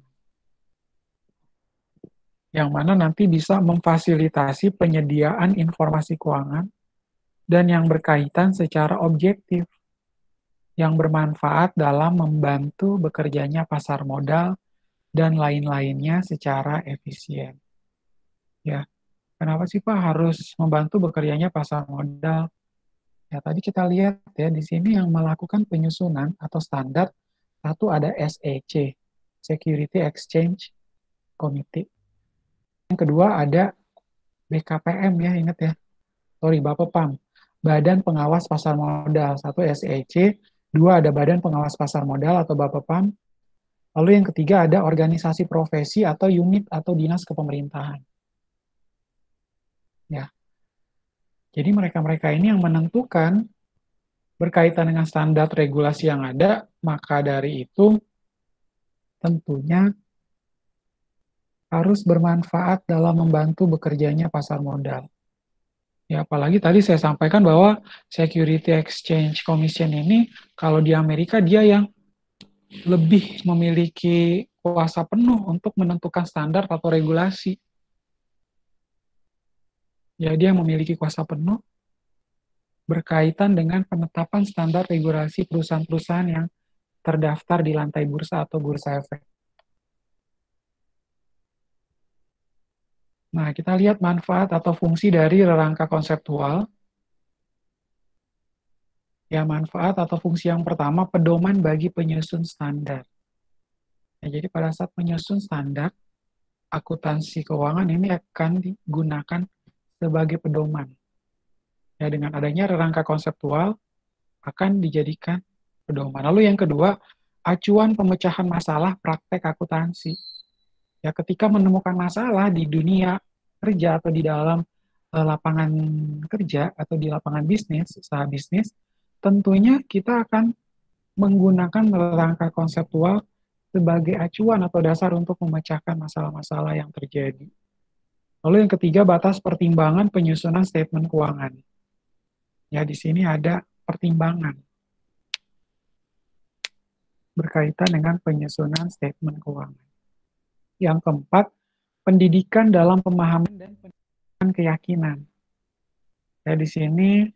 Yang mana nanti bisa memfasilitasi penyediaan informasi keuangan dan yang berkaitan secara objektif, yang bermanfaat dalam membantu bekerjanya pasar modal dan lain-lainnya secara efisien. Ya, kenapa sih Pak harus membantu bekerjanya pasar modal? Ya, tadi kita lihat ya di sini yang melakukan penyusunan atau standar satu ada SEC, Security Exchange Committee. Yang kedua ada BKPM ya, ingat ya. Sorry, Bapepam. Badan Pengawas Pasar Modal. Satu SEC, dua ada Badan Pengawas Pasar Modal atau Bapepam. Lalu yang ketiga ada organisasi profesi atau unit atau dinas kepemerintahan. Ya. Jadi mereka-mereka ini yang menentukan berkaitan dengan standar regulasi yang ada, maka dari itu tentunya harus bermanfaat dalam membantu bekerjanya pasar modal. Ya, apalagi tadi saya sampaikan bahwa Security Exchange Commission ini, kalau di Amerika dia yang lebih memiliki kuasa penuh untuk menentukan standar atau regulasi. Ya, dia yang memiliki kuasa penuh berkaitan dengan penetapan standar regulasi perusahaan-perusahaan yang terdaftar di lantai bursa atau bursa efek. Nah, kita lihat manfaat atau fungsi dari rangka konseptual. Ya, manfaat atau fungsi yang pertama, pedoman bagi penyusun standar. Ya, jadi pada saat menyusun standar, akuntansi keuangan ini akan digunakan sebagai pedoman. Ya, dengan adanya rangka konseptual akan dijadikan pedoman. Lalu yang kedua, acuan pemecahan masalah praktek akuntansi. Ya, ketika menemukan masalah di dunia kerja atau di dalam lapangan kerja atau di lapangan bisnis, usaha bisnis, tentunya kita akan menggunakan rangka konseptual sebagai acuan atau dasar untuk memecahkan masalah-masalah yang terjadi. Lalu yang ketiga, batas pertimbangan penyusunan statement keuangan. Ya, di sini ada pertimbangan berkaitan dengan penyusunan statement keuangan. Yang keempat, pendidikan dalam pemahaman dan pendidikan keyakinan. Ya, di sini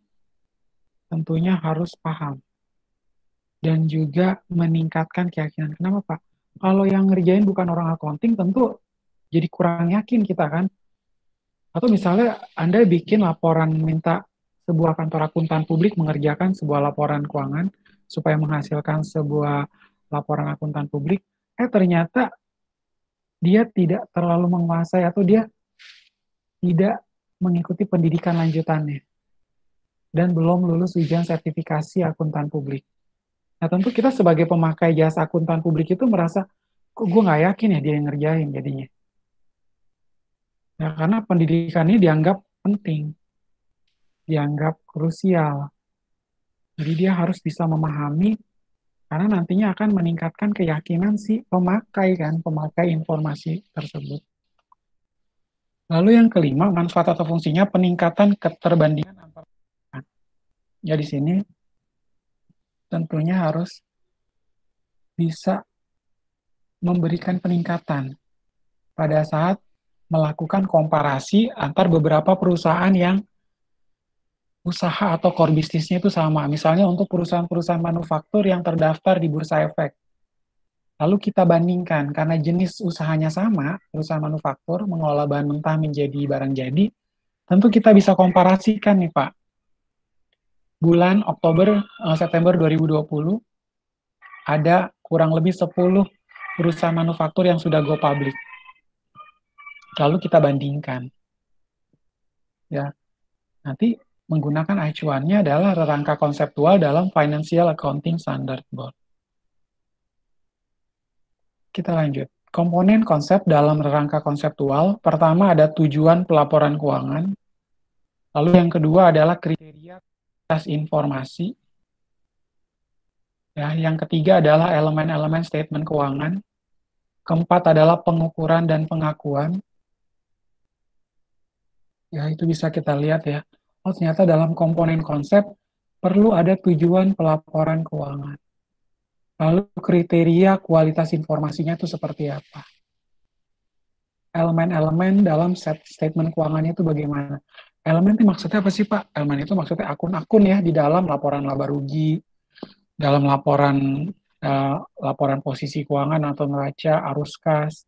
tentunya harus paham dan juga meningkatkan keyakinan. Kenapa, Pak? Kalau yang ngerjain bukan orang accounting, tentu jadi kurang yakin kita kan. Atau misalnya Anda bikin laporan minta sebuah kantor akuntan publik mengerjakan sebuah laporan keuangan supaya menghasilkan sebuah laporan akuntan publik, ternyata dia tidak terlalu menguasai atau dia tidak mengikuti pendidikan lanjutannya. dan belum lulus ujian sertifikasi akuntan publik. Nah, tentu kita sebagai pemakai jasa akuntan publik itu merasa, kok gue nggak yakin ya dia yang ngerjain jadinya. Ya, karena pendidikan ini dianggap penting, dianggap krusial. Jadi dia harus bisa memahami, karena nantinya akan meningkatkan keyakinan si pemakai kan, pemakai informasi tersebut. Lalu yang kelima, manfaat atau fungsinya peningkatan keterbandingan antar. Ya di sini tentunya harus bisa memberikan peningkatan pada saat melakukan komparasi antar beberapa perusahaan yang usaha atau core bisnisnya itu sama. Misalnya untuk perusahaan-perusahaan manufaktur yang terdaftar di Bursa Efek. Lalu kita bandingkan, karena jenis usahanya sama, perusahaan manufaktur mengolah bahan mentah menjadi barang jadi, tentu kita bisa komparasikan nih Pak. Bulan September 2020, ada kurang lebih 10 perusahaan manufaktur yang sudah go public. Lalu kita bandingkan. Ya, nanti menggunakan acuannya adalah rangka konseptual dalam Financial Accounting Standard Board. Kita lanjut. Komponen konsep dalam rangka konseptual, pertama ada tujuan pelaporan keuangan, lalu yang kedua adalah kriteria atas informasi, ya, yang ketiga adalah elemen-elemen statement keuangan, keempat adalah pengukuran dan pengakuan, ya itu bisa kita lihat ya, oh ternyata dalam komponen konsep perlu ada tujuan pelaporan keuangan. Lalu kriteria kualitas informasinya itu seperti apa? Elemen-elemen dalam statement keuangannya itu bagaimana? Elemen itu maksudnya apa sih Pak? Elemen itu maksudnya akun-akun ya di dalam laporan laba rugi, dalam laporan posisi keuangan atau neraca, arus kas.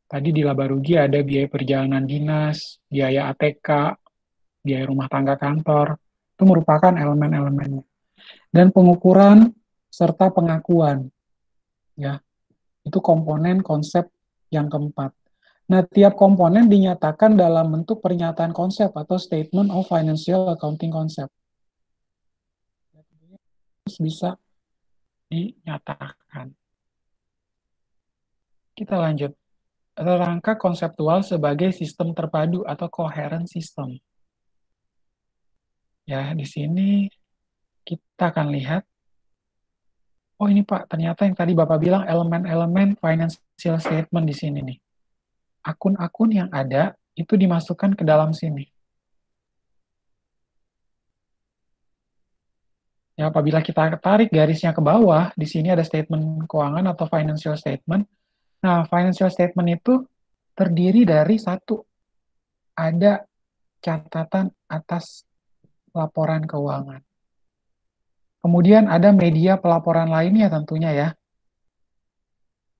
Tadi di laba rugi ada biaya perjalanan dinas, biaya ATK, biaya rumah tangga kantor. Itu merupakan elemen-elemennya. Dan pengukuran serta pengakuan, ya itu komponen konsep yang keempat. Nah, tiap komponen dinyatakan dalam bentuk pernyataan konsep atau Statement of Financial Accounting Concept. Terus bisa dinyatakan. Kita lanjut. Rangka konseptual sebagai sistem terpadu atau coherent system. Ya, di sini kita akan lihat, oh ini Pak, ternyata yang tadi Bapak bilang elemen-elemen financial statement di sini nih. Akun-akun yang ada itu dimasukkan ke dalam sini. Ya, apabila kita tarik garisnya ke bawah, di sini ada statement keuangan atau financial statement. Nah, financial statement itu terdiri dari satu, ada catatan atas laporan keuangan. Kemudian ada media pelaporan lainnya tentunya ya.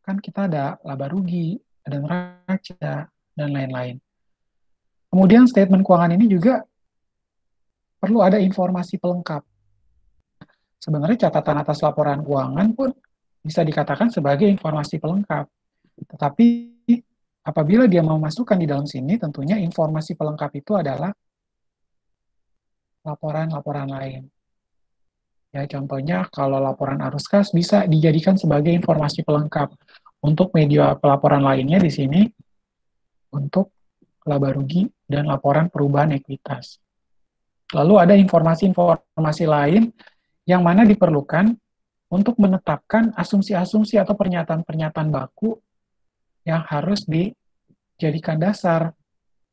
Kan kita ada laba rugi, ada neraca, dan lain-lain. Kemudian statement keuangan ini juga perlu ada informasi pelengkap. Sebenarnya catatan atas laporan keuangan pun bisa dikatakan sebagai informasi pelengkap. Tetapi apabila dia mau masukkan di dalam sini, tentunya informasi pelengkap itu adalah laporan-laporan lain. Ya, contohnya kalau laporan arus kas bisa dijadikan sebagai informasi pelengkap. Untuk media pelaporan lainnya di sini untuk laba rugi dan laporan perubahan ekuitas. Lalu ada informasi-informasi lain yang mana diperlukan untuk menetapkan asumsi-asumsi atau pernyataan-pernyataan baku yang harus dijadikan dasar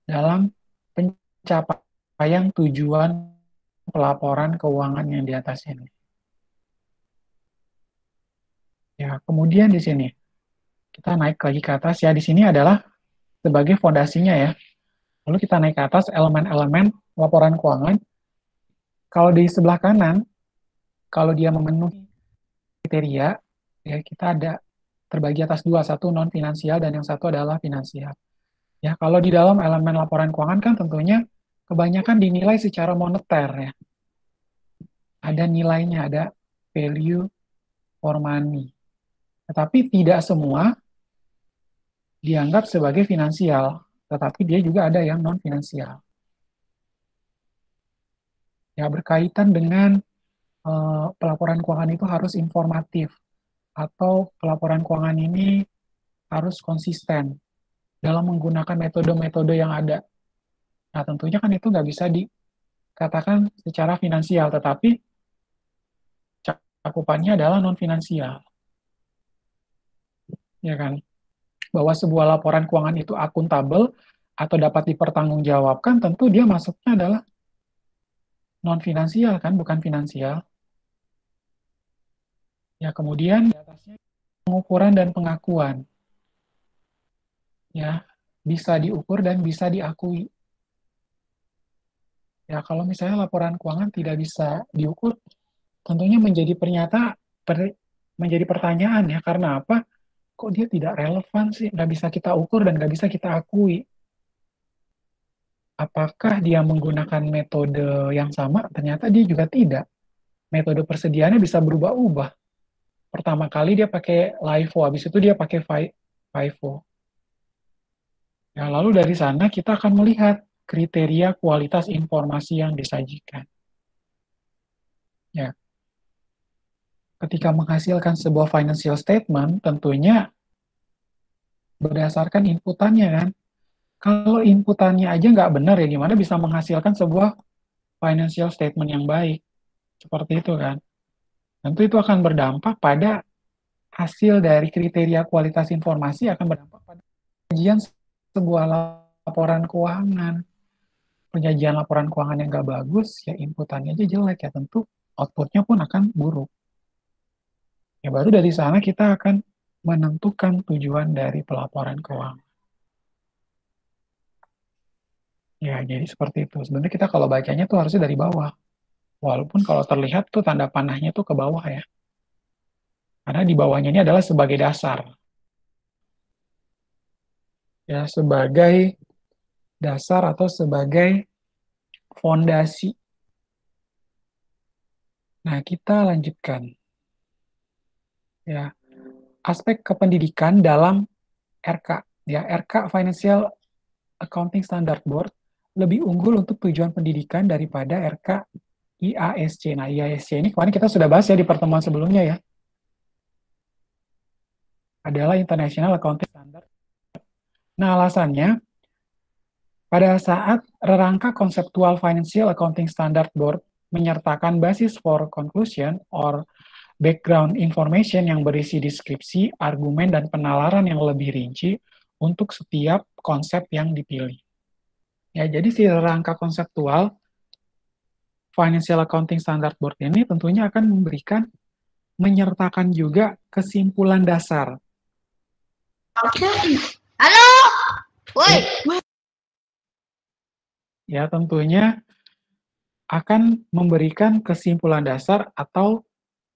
dalam pencapaian tujuan pelaporan keuangan yang di atas ini. Ya, kemudian di sini kita naik lagi ke atas ya, di sini adalah sebagai fondasinya ya. Lalu kita naik ke atas elemen-elemen laporan keuangan. Kalau di sebelah kanan, kalau dia memenuhi kriteria, ya kita ada terbagi atas dua, satu non finansial dan yang satu adalah finansial. Ya, kalau di dalam elemen laporan keuangan kan tentunya kebanyakan dinilai secara moneter ya. Ada nilainya, ada value for money. Tetapi tidak semua dianggap sebagai finansial, tetapi dia juga ada yang non finansial. Ya, berkaitan dengan pelaporan keuangan itu harus informatif atau pelaporan keuangan ini harus konsisten dalam menggunakan metode-metode yang ada. Nah, tentunya kan itu nggak bisa dikatakan secara finansial, tetapi cakupannya adalah non-finansial, ya kan? Bahwa sebuah laporan keuangan itu akuntabel atau dapat dipertanggungjawabkan, tentu dia masuknya adalah non-finansial kan, bukan finansial. Ya, kemudian di atasnya pengukuran dan pengakuan. Ya, bisa diukur dan bisa diakui. Ya, kalau misalnya laporan keuangan tidak bisa diukur, tentunya menjadi pertanyaan ya, karena apa? Kok dia tidak relevan sih, nggak bisa kita ukur dan nggak bisa kita akui. Apakah dia menggunakan metode yang sama? Ternyata dia juga tidak. Metode persediaannya bisa berubah-ubah. Pertama kali dia pakai LIFO, habis itu dia pakai FIFO. Ya, lalu dari sana kita akan melihat kriteria kualitas informasi yang disajikan. Ya, ketika menghasilkan sebuah financial statement, tentunya berdasarkan inputannya kan. Kalau inputannya aja nggak benar ya gimana bisa menghasilkan sebuah financial statement yang baik. Seperti itu kan. Tentu itu akan berdampak pada hasil dari kriteria kualitas informasi akan berdampak pada penyajian sebuah laporan keuangan. Penyajian laporan keuangan yang nggak bagus, ya inputannya aja jelek ya tentu outputnya pun akan buruk. Ya baru dari sana kita akan menentukan tujuan dari pelaporan keuangan. Ya, jadi seperti itu. Sebenarnya kita kalau bacanya tuh harusnya dari bawah. Walaupun kalau terlihat tuh tanda panahnya tuh ke bawah ya. Karena di bawahnya ini adalah sebagai dasar. Ya, sebagai dasar atau sebagai fondasi. Nah, kita lanjutkan. Ya, aspek kependidikan dalam RK. Ya, RK Financial Accounting Standard Board lebih unggul untuk tujuan pendidikan daripada RK IASC. Nah, IASC ini kemarin kita sudah bahas ya di pertemuan sebelumnya ya. Adalah International Accounting Standard. Nah, alasannya pada saat rangka konseptual Financial Accounting Standard Board menyertakan basis for conclusion or background information yang berisi deskripsi, argumen, dan penalaran yang lebih rinci untuk setiap konsep yang dipilih. Ya, jadi si rangka konseptual Financial Accounting Standard Board ini tentunya akan menyertakan juga kesimpulan dasar. Halo, woi. Ya, tentunya akan memberikan kesimpulan dasar atau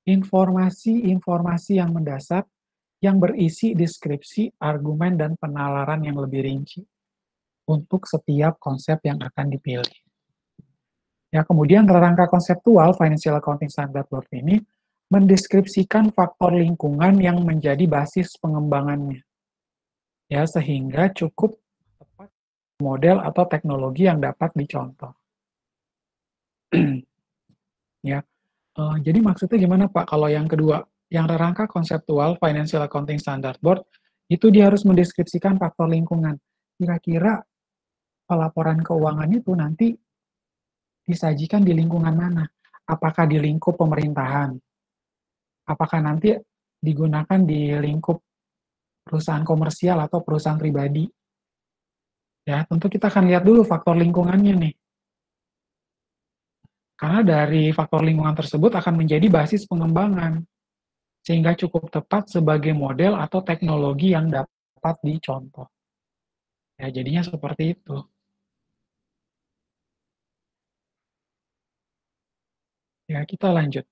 informasi-informasi yang mendasar yang berisi deskripsi, argumen, dan penalaran yang lebih rinci untuk setiap konsep yang akan dipilih. Ya, kemudian rangka konseptual Financial Accounting Standard Board ini mendeskripsikan faktor lingkungan yang menjadi basis pengembangannya. Ya, sehingga cukup tepat model atau teknologi yang dapat dicontoh. Ya, jadi maksudnya gimana Pak? Kalau yang kedua, yang rangka konseptual Financial Accounting Standard Board, itu dia harus mendeskripsikan faktor lingkungan. Kira-kira pelaporan keuangan itu nanti disajikan di lingkungan mana? Apakah di lingkup pemerintahan? Apakah nanti digunakan di lingkup perusahaan komersial atau perusahaan pribadi? Ya, tentu kita akan lihat dulu faktor lingkungannya nih. Karena dari faktor lingkungan tersebut akan menjadi basis pengembangan, sehingga cukup tepat sebagai model atau teknologi yang dapat dicontoh. Ya, jadinya seperti itu. Ya, kita lanjut.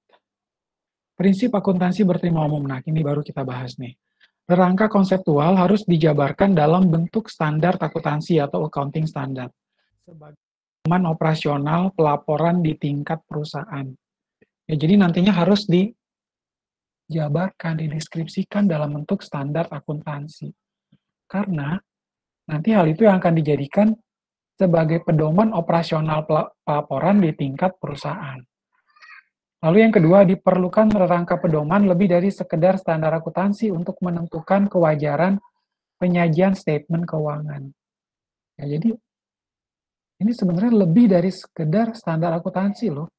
Prinsip akuntansi berterima umum. Nah, ini baru kita bahas nih. Rangka konseptual harus dijabarkan dalam bentuk standar akuntansi atau accounting standard sebagai pedoman operasional pelaporan di tingkat perusahaan. Ya, jadi nantinya harus dijabarkan, dideskripsikan dalam bentuk standar akuntansi. Karena nanti hal itu yang akan dijadikan sebagai pedoman operasional pelaporan di tingkat perusahaan. Lalu yang kedua, diperlukan rangka pedoman lebih dari sekedar standar akuntansi untuk menentukan kewajaran penyajian statement keuangan. Ya, jadi ini sebenarnya lebih dari sekedar standar akuntansi loh.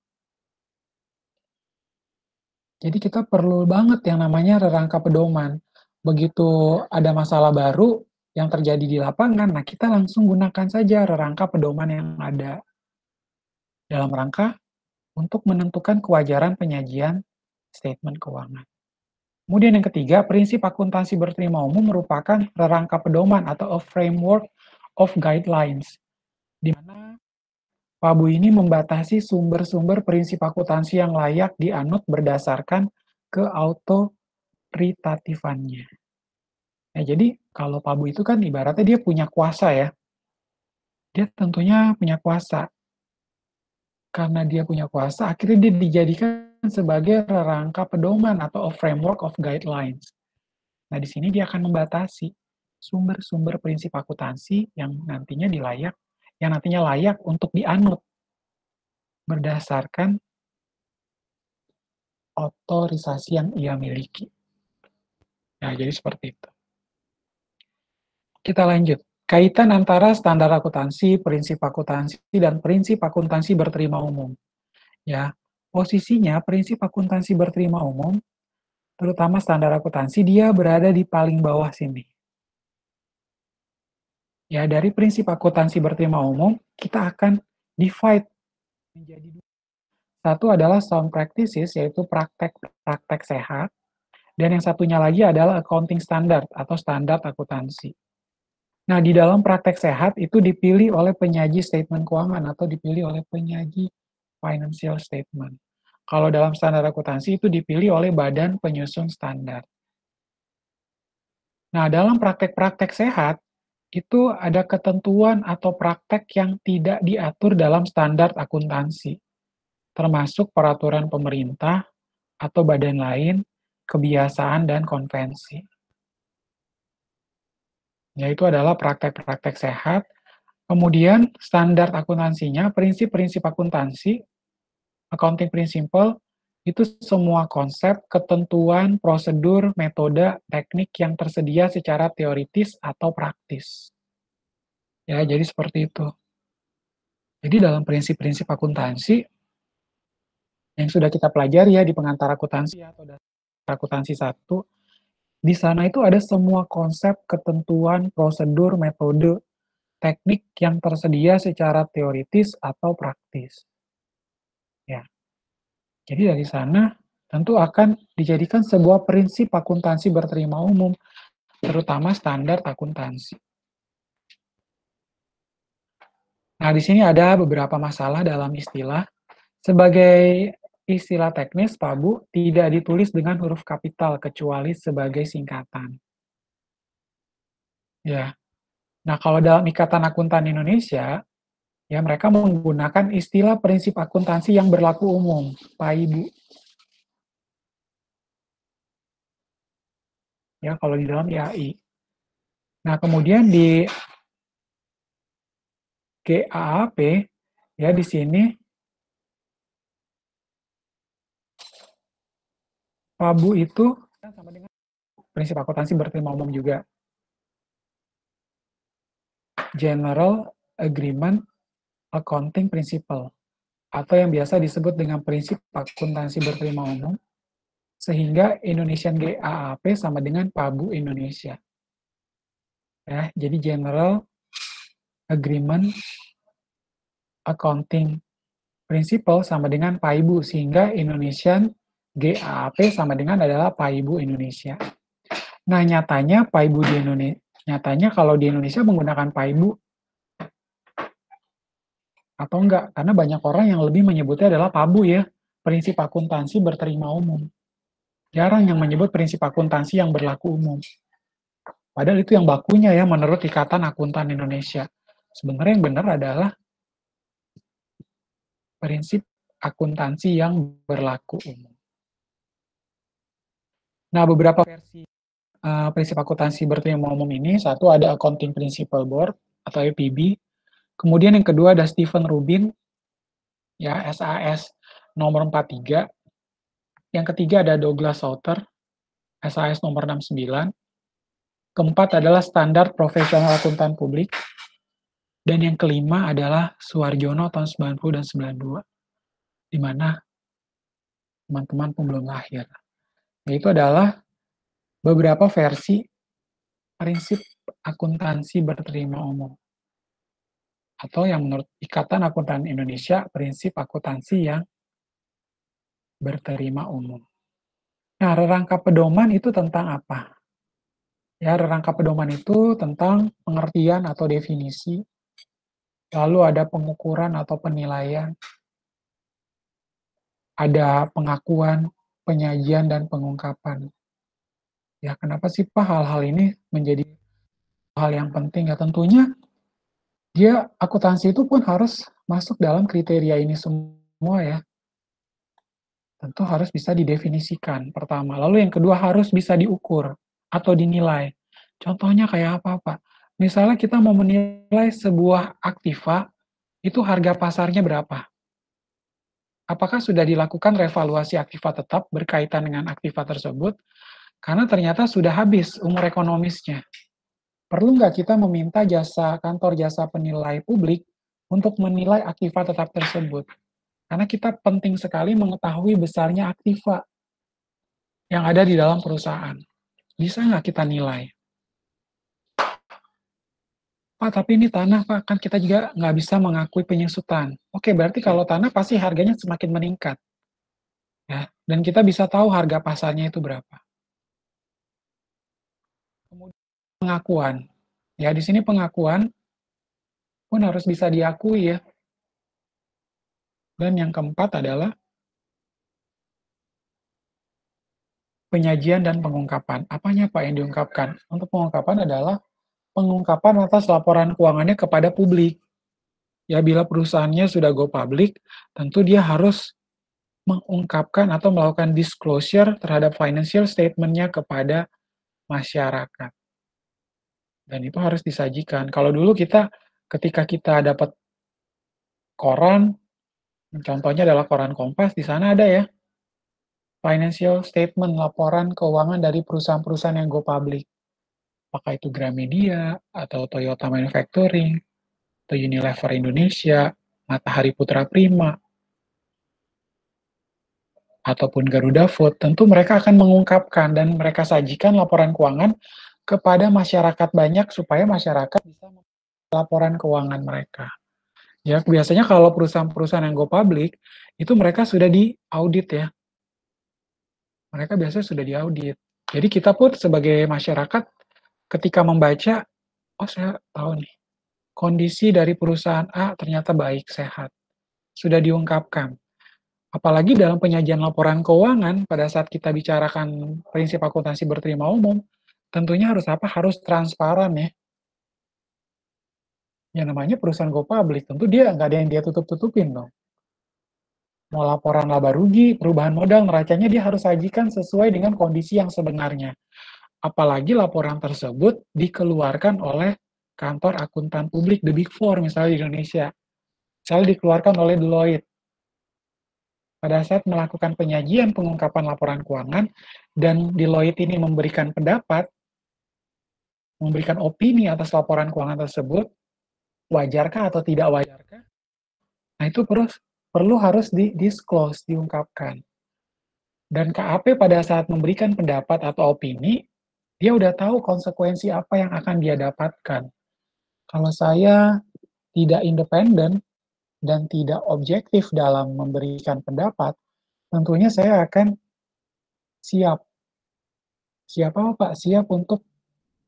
Jadi kita perlu banget yang namanya rangka pedoman. Begitu ada masalah baru yang terjadi di lapangan, nah kita langsung gunakan saja rangka pedoman yang ada dalam rangka untuk menentukan kewajaran penyajian statement keuangan. Kemudian yang ketiga, prinsip akuntansi berterima umum merupakan rangka pedoman atau a framework of guidelines, di mana PABU ini membatasi sumber-sumber prinsip akuntansi yang layak dianut berdasarkan keautoritatifan-nya. Nah, jadi kalau PABU itu kan ibaratnya dia punya kuasa ya. Dia tentunya punya kuasa. Karena dia punya kuasa, akhirnya dia dijadikan sebagai rangka pedoman atau a framework of guidelines. Nah, di sini dia akan membatasi sumber-sumber prinsip akuntansi yang nantinya layak untuk dianut berdasarkan otorisasi yang ia miliki. Nah, jadi seperti itu. Kita lanjut. Kaitan antara standar akuntansi, dan prinsip akuntansi berterima umum. Ya, posisinya prinsip akuntansi berterima umum, terutama standar akuntansi, dia berada di paling bawah sini. Ya, dari prinsip akuntansi berterima umum, kita akan divide menjadi dua. Satu adalah sound practices, yaitu praktek-praktek sehat, dan yang satunya lagi adalah accounting standard atau standar akuntansi. Nah, di dalam praktek sehat itu dipilih oleh penyaji statement keuangan atau dipilih oleh penyaji financial statement. Kalau dalam standar akuntansi itu dipilih oleh badan penyusun standar. Nah, dalam praktek-praktek sehat, itu ada ketentuan atau praktek yang tidak diatur dalam standar akuntansi, termasuk peraturan pemerintah atau badan lain, kebiasaan, dan konvensi. Yaitu adalah praktek-praktek sehat. Kemudian standar akuntansinya, prinsip-prinsip akuntansi, accounting principle, itu semua konsep, ketentuan, prosedur, metode, teknik yang tersedia secara teoritis atau praktis. Ya, jadi seperti itu. Jadi dalam prinsip-prinsip akuntansi yang sudah kita pelajari ya di pengantar akuntansi atau dasar akuntansi 1, di sana itu ada semua konsep, ketentuan, prosedur, metode, teknik yang tersedia secara teoritis atau praktis. Ya. Jadi dari sana tentu akan dijadikan sebuah prinsip akuntansi berterima umum, terutama standar akuntansi. Nah, di sini ada beberapa masalah dalam istilah. Sebagai istilah teknis, PABU tidak ditulis dengan huruf kapital kecuali sebagai singkatan. Ya. Nah, kalau dalam Ikatan Akuntan Indonesia, ya mereka menggunakan istilah prinsip akuntansi yang berlaku umum, PAIBU. Ya, kalau di dalam IAI. Nah, kemudian di GAAP, ya di sini PABU itu sama dengan prinsip akuntansi berterima umum juga. General Agreement Accounting Principle, atau yang biasa disebut dengan prinsip akuntansi berterima umum, sehingga Indonesian GAAP sama dengan PABU Indonesia. Ya, jadi General Agreement Accounting Principle sama dengan PAIBU, sehingga Indonesian GAAP sama dengan adalah PAIBU Indonesia. Nah, nyatanya PAIBU di Indonesia, nyatanya kalau di Indonesia menggunakan PAIBU atau enggak, karena banyak orang yang lebih menyebutnya adalah PABU ya, prinsip akuntansi berterima umum. Jarang yang menyebut prinsip akuntansi yang berlaku umum. Padahal itu yang bakunya ya menurut Ikatan Akuntan Indonesia. Sebenarnya yang benar adalah prinsip akuntansi yang berlaku umum. Nah, beberapa versi prinsip akuntansi berterima umum ini, satu ada Accounting Principle Board atau APB, Kemudian yang kedua ada Stephen Rubin, ya SAS nomor 43. Yang ketiga ada Douglas Sauter, SAS nomor 69. Keempat adalah Standar Profesional Akuntan Publik. Dan yang kelima adalah Suarjono tahun 90 dan 92, di mana teman-teman pun belum lahir. Yaitu adalah beberapa versi prinsip akuntansi berterima umum. Atau yang menurut Ikatan Akuntan Indonesia, prinsip akuntansi yang berterima umum. Nah, rerangka pedoman itu tentang apa? Ya, rerangka pedoman itu tentang pengertian atau definisi, lalu ada pengukuran atau penilaian, ada pengakuan, penyajian, dan pengungkapan. Ya, kenapa sih Pak hal-hal ini menjadi hal yang penting? Ya, tentunya dia akuntansi itu pun harus masuk dalam kriteria ini semua ya. Tentu harus bisa didefinisikan pertama. Lalu yang kedua harus bisa diukur atau dinilai. Contohnya kayak apa Pak? Misalnya kita mau menilai sebuah aktiva, itu harga pasarnya berapa? Apakah sudah dilakukan revaluasi aktiva tetap berkaitan dengan aktiva tersebut? Karena ternyata sudah habis umur ekonomisnya. Perlu nggak kita meminta kantor jasa penilai publik untuk menilai aktiva tetap tersebut? Karena kita penting sekali mengetahui besarnya aktiva yang ada di dalam perusahaan. Bisa nggak kita nilai? Pak, tapi ini tanah, Pak. Kan kita juga nggak bisa mengakui penyusutan. Oke, berarti kalau tanah pasti harganya semakin meningkat. Ya, dan kita bisa tahu harga pasarnya itu berapa. Kemudian pengakuan. Ya, di sini pengakuan pun harus bisa diakui ya. Dan yang keempat adalah penyajian dan pengungkapan. Apanya Pak yang diungkapkan? Untuk pengungkapan adalah pengungkapan atas laporan keuangannya kepada publik. Ya, bila perusahaannya sudah go public, tentu dia harus mengungkapkan atau melakukan disclosure terhadap financial statement-nya kepada masyarakat. Dan itu harus disajikan. Kalau dulu ketika kita dapat koran, contohnya adalah koran Kompas, di sana ada ya, financial statement, laporan keuangan dari perusahaan-perusahaan yang go public. Apakah itu Gramedia, atau Toyota Manufacturing, atau Unilever Indonesia, Matahari Putra Prima, ataupun Garuda Food, tentu mereka akan mengungkapkan dan mereka sajikan laporan keuangan kepada masyarakat banyak supaya masyarakat bisa laporan keuangan mereka. Ya, biasanya kalau perusahaan-perusahaan yang go public, itu mereka sudah diaudit ya. Mereka biasanya sudah diaudit. Jadi kita pun sebagai masyarakat ketika membaca, oh saya tahu nih, kondisi dari perusahaan A ternyata baik, sehat. Sudah diungkapkan. Apalagi dalam penyajian laporan keuangan, pada saat kita bicarakan prinsip akuntansi berterima umum, tentunya harus apa? Harus transparan ya. Yang namanya perusahaan go public, tentu dia nggak ada yang dia tutup-tutupin dong. Mau laporan laba rugi, perubahan modal, neracanya dia harus sajikan sesuai dengan kondisi yang sebenarnya. Apalagi laporan tersebut dikeluarkan oleh kantor akuntan publik, the Big Four misalnya di Indonesia. Misalnya dikeluarkan oleh Deloitte. Pada saat melakukan penyajian pengungkapan laporan keuangan, dan Deloitte ini memberikan pendapat, memberikan opini atas laporan keuangan tersebut, wajarkah atau tidak wajarkah? Nah, itu perlu harus di-disclose, diungkapkan. Dan KAP pada saat memberikan pendapat atau opini, dia udah tahu konsekuensi apa yang akan dia dapatkan. Kalau saya tidak independen dan tidak objektif dalam memberikan pendapat, tentunya saya akan siap. Siap apa Pak? Siap untuk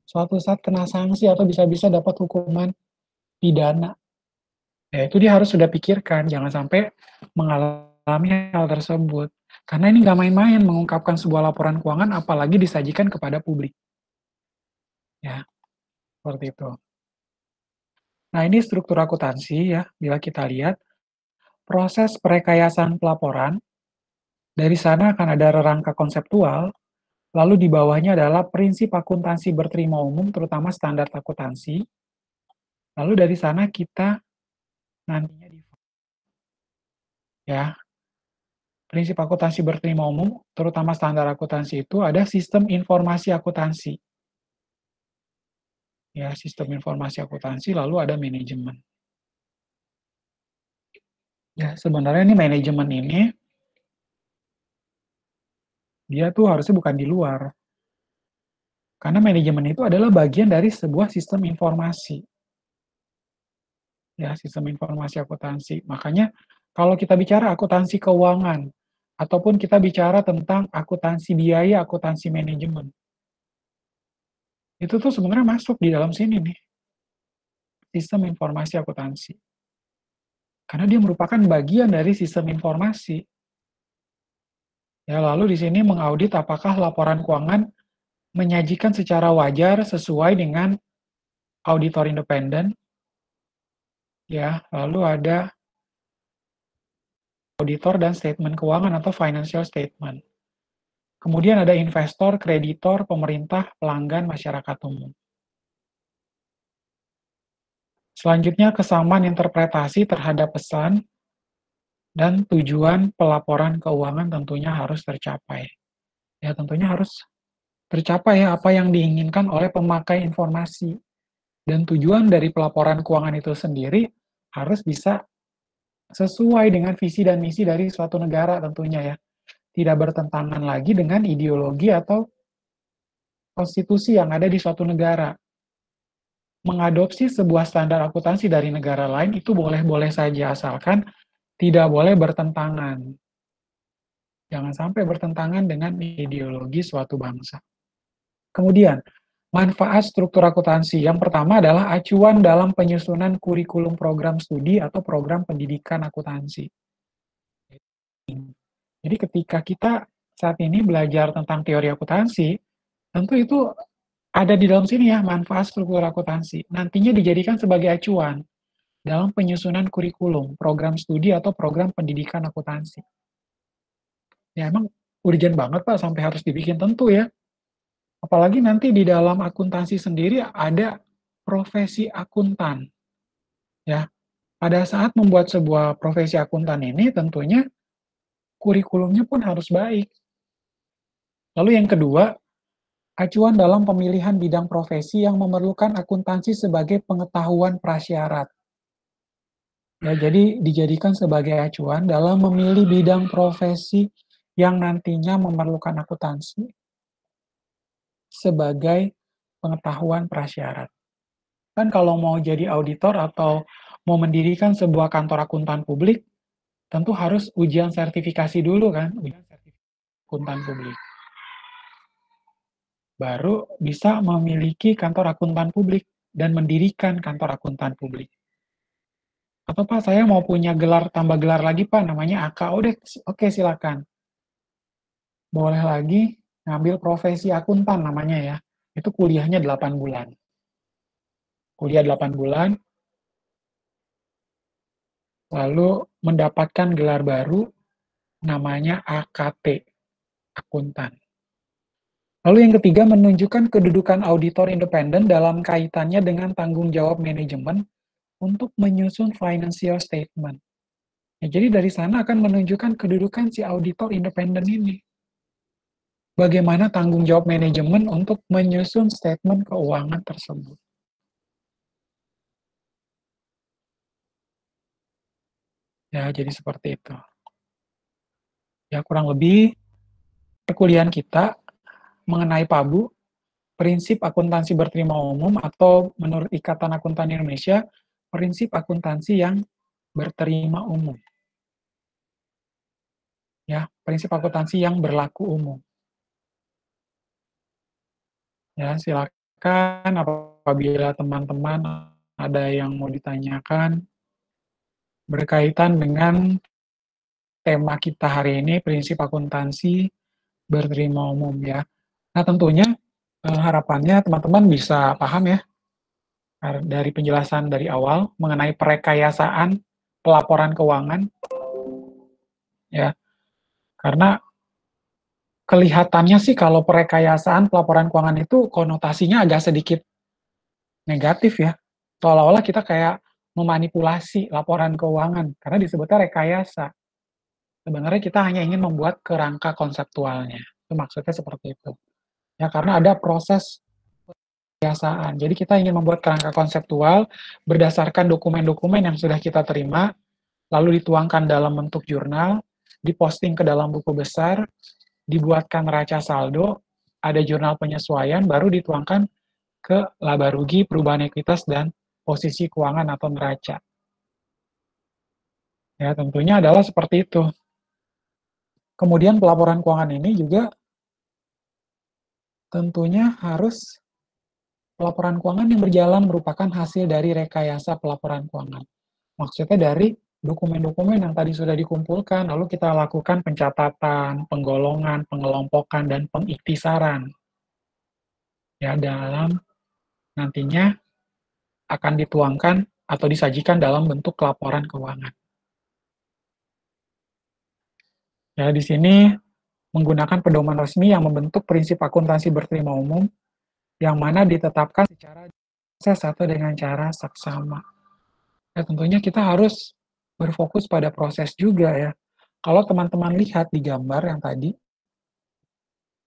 suatu saat kena sanksi atau bisa-bisa dapat hukuman pidana. Ya, itu dia harus sudah pikirkan, jangan sampai mengalami hal tersebut. Karena ini nggak main-main mengungkapkan sebuah laporan keuangan, apalagi disajikan kepada publik. Ya, seperti itu. Nah, ini struktur akuntansi ya, bila kita lihat, proses perekayasan pelaporan, dari sana akan ada rangka konseptual, lalu di bawahnya adalah prinsip akuntansi berterima umum, terutama standar akuntansi, lalu dari sana kita nantinya ya. Prinsip akuntansi berterima umum, terutama standar akuntansi itu ada sistem informasi akuntansi. Ya, sistem informasi akuntansi lalu ada manajemen. Ya, sebenarnya ini manajemen ini dia tuh harusnya bukan di luar. Karena manajemen itu adalah bagian dari sebuah sistem informasi. Ya, sistem informasi akuntansi. Makanya kalau kita bicara akuntansi keuangan ataupun kita bicara tentang akuntansi biaya, akuntansi manajemen, itu tuh sebenarnya masuk di dalam sini nih, sistem informasi akuntansi. Karena dia merupakan bagian dari sistem informasi. Ya, lalu di sini mengaudit apakah laporan keuangan menyajikan secara wajar sesuai dengan auditor independen. Ya, lalu ada auditor dan statement keuangan atau financial statement. Kemudian ada investor, kreditor, pemerintah, pelanggan, masyarakat umum. Selanjutnya kesamaan interpretasi terhadap pesan dan tujuan pelaporan keuangan tentunya harus tercapai. Ya, tentunya harus tercapai ya apa yang diinginkan oleh pemakai informasi. Dan tujuan dari pelaporan keuangan itu sendiri harus bisa sesuai dengan visi dan misi dari suatu negara tentunya ya. Tidak bertentangan lagi dengan ideologi atau konstitusi yang ada di suatu negara. Mengadopsi sebuah standar akuntansi dari negara lain itu boleh-boleh saja, asalkan tidak boleh bertentangan. Jangan sampai bertentangan dengan ideologi suatu bangsa. Kemudian, manfaat struktur akuntansi. Yang pertama adalah acuan dalam penyusunan kurikulum program studi atau program pendidikan akuntansi. Jadi ketika kita saat ini belajar tentang teori akuntansi, tentu itu ada di dalam sini ya, manfaat struktur akuntansi. Nantinya dijadikan sebagai acuan dalam penyusunan kurikulum, program studi atau program pendidikan akuntansi. Ya emang urgent banget Pak sampai harus dibikin tentu ya. Apalagi nanti di dalam akuntansi sendiri ada profesi akuntan. Ya, pada saat membuat sebuah profesi akuntan ini tentunya kurikulumnya pun harus baik. Lalu yang kedua, acuan dalam pemilihan bidang profesi yang memerlukan akuntansi sebagai pengetahuan prasyarat. Ya, jadi dijadikan sebagai acuan dalam memilih bidang profesi yang nantinya memerlukan akuntansi sebagai pengetahuan prasyarat. Kan kalau mau jadi auditor atau mau mendirikan sebuah kantor akuntan publik, tentu harus ujian sertifikasi dulu kan, ujian sertifikasi akuntan publik. Baru bisa memiliki kantor akuntan publik dan mendirikan kantor akuntan publik. Atau Pak, saya mau punya gelar, tambah gelar lagi Pak, namanya AK. Udah, oke silakan. Boleh lagi ngambil profesi akuntan namanya ya. Itu kuliahnya 8 bulan. Kuliah 8 bulan, lalu mendapatkan gelar baru, namanya AKT, akuntan. Lalu yang ketiga, menunjukkan kedudukan auditor independen dalam kaitannya dengan tanggung jawab manajemen untuk menyusun financial statement. Ya, jadi dari sana akan menunjukkan kedudukan si auditor independen ini. Bagaimana tanggung jawab manajemen untuk menyusun statement keuangan tersebut. Ya, jadi seperti itu. Ya, kurang lebih perkuliahan kita mengenai PABU, prinsip akuntansi berterima umum, atau menurut Ikatan Akuntan Indonesia, prinsip akuntansi yang berterima umum. Ya, prinsip akuntansi yang berlaku umum. Ya, silakan apabila teman-teman ada yang mau ditanyakan berkaitan dengan tema kita hari ini, prinsip akuntansi berterima umum ya. Nah, tentunya harapannya teman-teman bisa paham ya dari penjelasan dari awal mengenai perekayasaan pelaporan keuangan ya. Karena kelihatannya sih kalau perekayasaan pelaporan keuangan itu konotasinya agak sedikit negatif ya. Seolah-olah kita kayak memanipulasi laporan keuangan, karena disebutnya rekayasa. Sebenarnya kita hanya ingin membuat kerangka konseptualnya. Itu maksudnya seperti itu. Ya, karena ada proses kebiasaan. Jadi kita ingin membuat kerangka konseptual berdasarkan dokumen-dokumen yang sudah kita terima, lalu dituangkan dalam bentuk jurnal, diposting ke dalam buku besar, dibuatkan neraca saldo, ada jurnal penyesuaian, baru dituangkan ke laba rugi, perubahan ekuitas, dan posisi keuangan atau neraca. Ya, tentunya adalah seperti itu. Kemudian pelaporan keuangan ini juga tentunya harus pelaporan keuangan yang berjalan merupakan hasil dari rekayasa pelaporan keuangan. Maksudnya dari dokumen-dokumen yang tadi sudah dikumpulkan, lalu kita lakukan pencatatan, penggolongan, pengelompokan, dan pengiktisaran. Ya, dalam nantinya akan dituangkan atau disajikan dalam bentuk laporan keuangan. Ya, di sini menggunakan pedoman resmi yang membentuk prinsip akuntansi berterima umum yang mana ditetapkan secara proses atau dengan cara saksama. Ya, tentunya kita harus berfokus pada proses juga ya. Kalau teman-teman lihat di gambar yang tadi,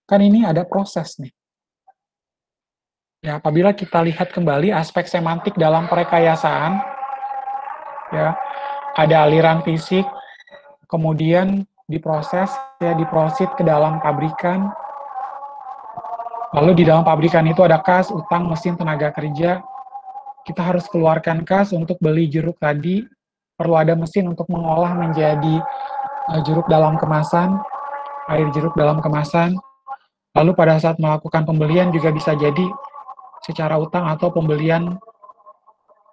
kan ini ada proses nih. Ya, apabila kita lihat kembali aspek semantik dalam perekayasaan, ya, ada aliran fisik, kemudian diproses, ya, diprosit ke dalam pabrikan, lalu di dalam pabrikan itu ada kas, utang, mesin, tenaga kerja, kita harus keluarkan kas untuk beli jeruk tadi, perlu ada mesin untuk mengolah menjadi jeruk dalam kemasan, air jeruk dalam kemasan, lalu pada saat melakukan pembelian juga bisa jadi secara utang atau pembelian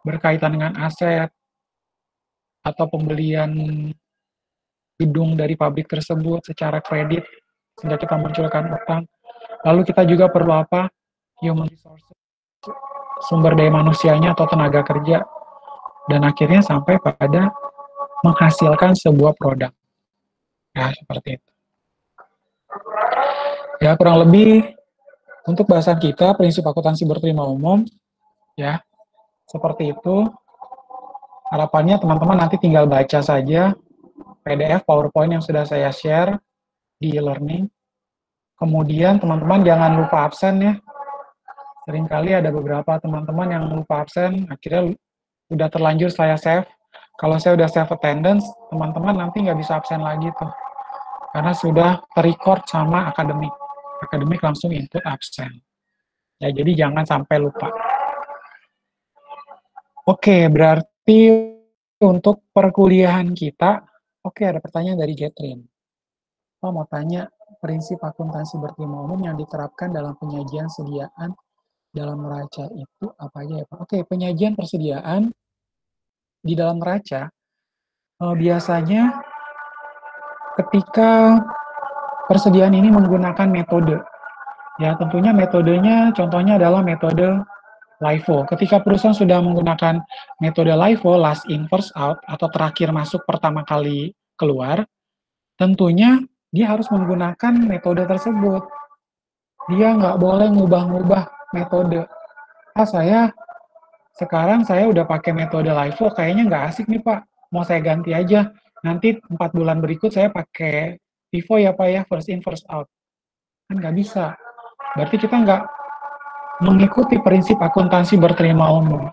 berkaitan dengan aset, atau pembelian gedung dari pabrik tersebut secara kredit, sehingga kita munculkan utang. Lalu kita juga perlu apa? Human resources, sumber daya manusianya atau tenaga kerja. Dan akhirnya sampai pada menghasilkan sebuah produk. Ya, seperti itu. Ya, kurang lebih untuk bahasan kita, prinsip akuntansi berterima umum, ya, seperti itu. Harapannya teman-teman nanti tinggal baca saja PDF, PowerPoint yang sudah saya share di e-learning. Kemudian teman-teman jangan lupa absen ya. Seringkali ada beberapa teman-teman yang lupa absen, akhirnya udah terlanjur saya save. Kalau saya udah save attendance, teman-teman nanti nggak bisa absen lagi tuh. Karena sudah terrecord sama akademik. Akademik langsung input absen. Ya, jadi jangan sampai lupa. Oke, berarti untuk perkuliahan kita, oke, ada pertanyaan dari Catherine. Pak mau tanya, prinsip akuntansi berterima umum yang diterapkan dalam penyajian sediaan dalam neraca itu apa aja ya Pak? Oke, penyajian persediaan di dalam neraca biasanya ketika persediaan ini menggunakan metode. Ya, tentunya metodenya contohnya adalah metode LIFO. Ketika perusahaan sudah menggunakan metode LIFO, last in first out, atau terakhir masuk pertama kali keluar, tentunya dia harus menggunakan metode tersebut. Dia nggak boleh ngubah-ngubah metode. Sekarang saya udah pakai metode LIFO, kayaknya nggak asik nih Pak, mau saya ganti aja. Nanti 4 bulan berikut saya pakai FIFO ya Pak ya, first in first out. Kan nggak bisa. Berarti kita nggak mengikuti prinsip akuntansi berterima umum.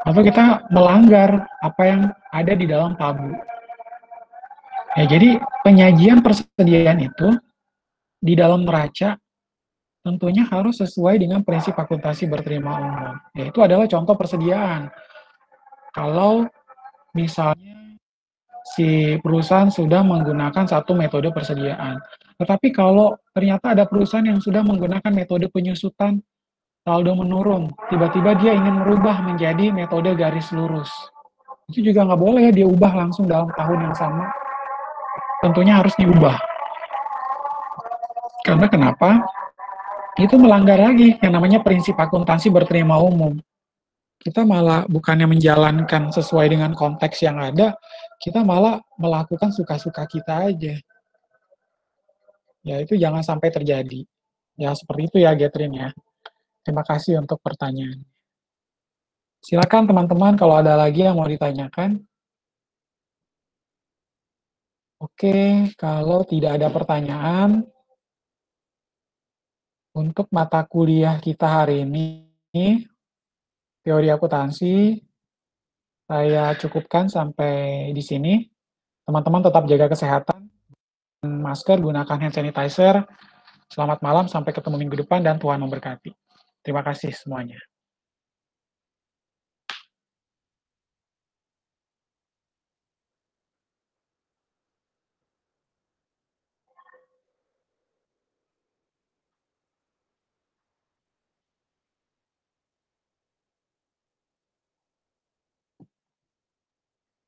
Atau kita melanggar apa yang ada di dalam tabu. Ya, jadi penyajian persediaan itu di dalam neraca tentunya harus sesuai dengan prinsip akuntansi berterima umum. Yaitu adalah contoh persediaan. Kalau misalnya si perusahaan sudah menggunakan satu metode persediaan. Tetapi kalau ternyata ada perusahaan yang sudah menggunakan metode penyusutan, saldo menurun, tiba-tiba dia ingin merubah menjadi metode garis lurus. Itu juga nggak boleh ya dia ubah langsung dalam tahun yang sama. Tentunya harus diubah. Karena kenapa? Itu melanggar lagi yang namanya prinsip akuntansi berterima umum. Kita malah bukannya menjalankan sesuai dengan konteks yang ada, kita malah melakukan suka-suka kita aja. Ya, itu jangan sampai terjadi. Ya, seperti itu ya, Catherine ya. Terima kasih untuk pertanyaan. Silakan teman-teman kalau ada lagi yang mau ditanyakan. Oke, kalau tidak ada pertanyaan, untuk mata kuliah kita hari ini, teori akuntansi, saya cukupkan sampai di sini. Teman-teman tetap jaga kesehatan, masker, gunakan hand sanitizer. Selamat malam, sampai ketemu minggu depan, dan Tuhan memberkati. Terima kasih semuanya.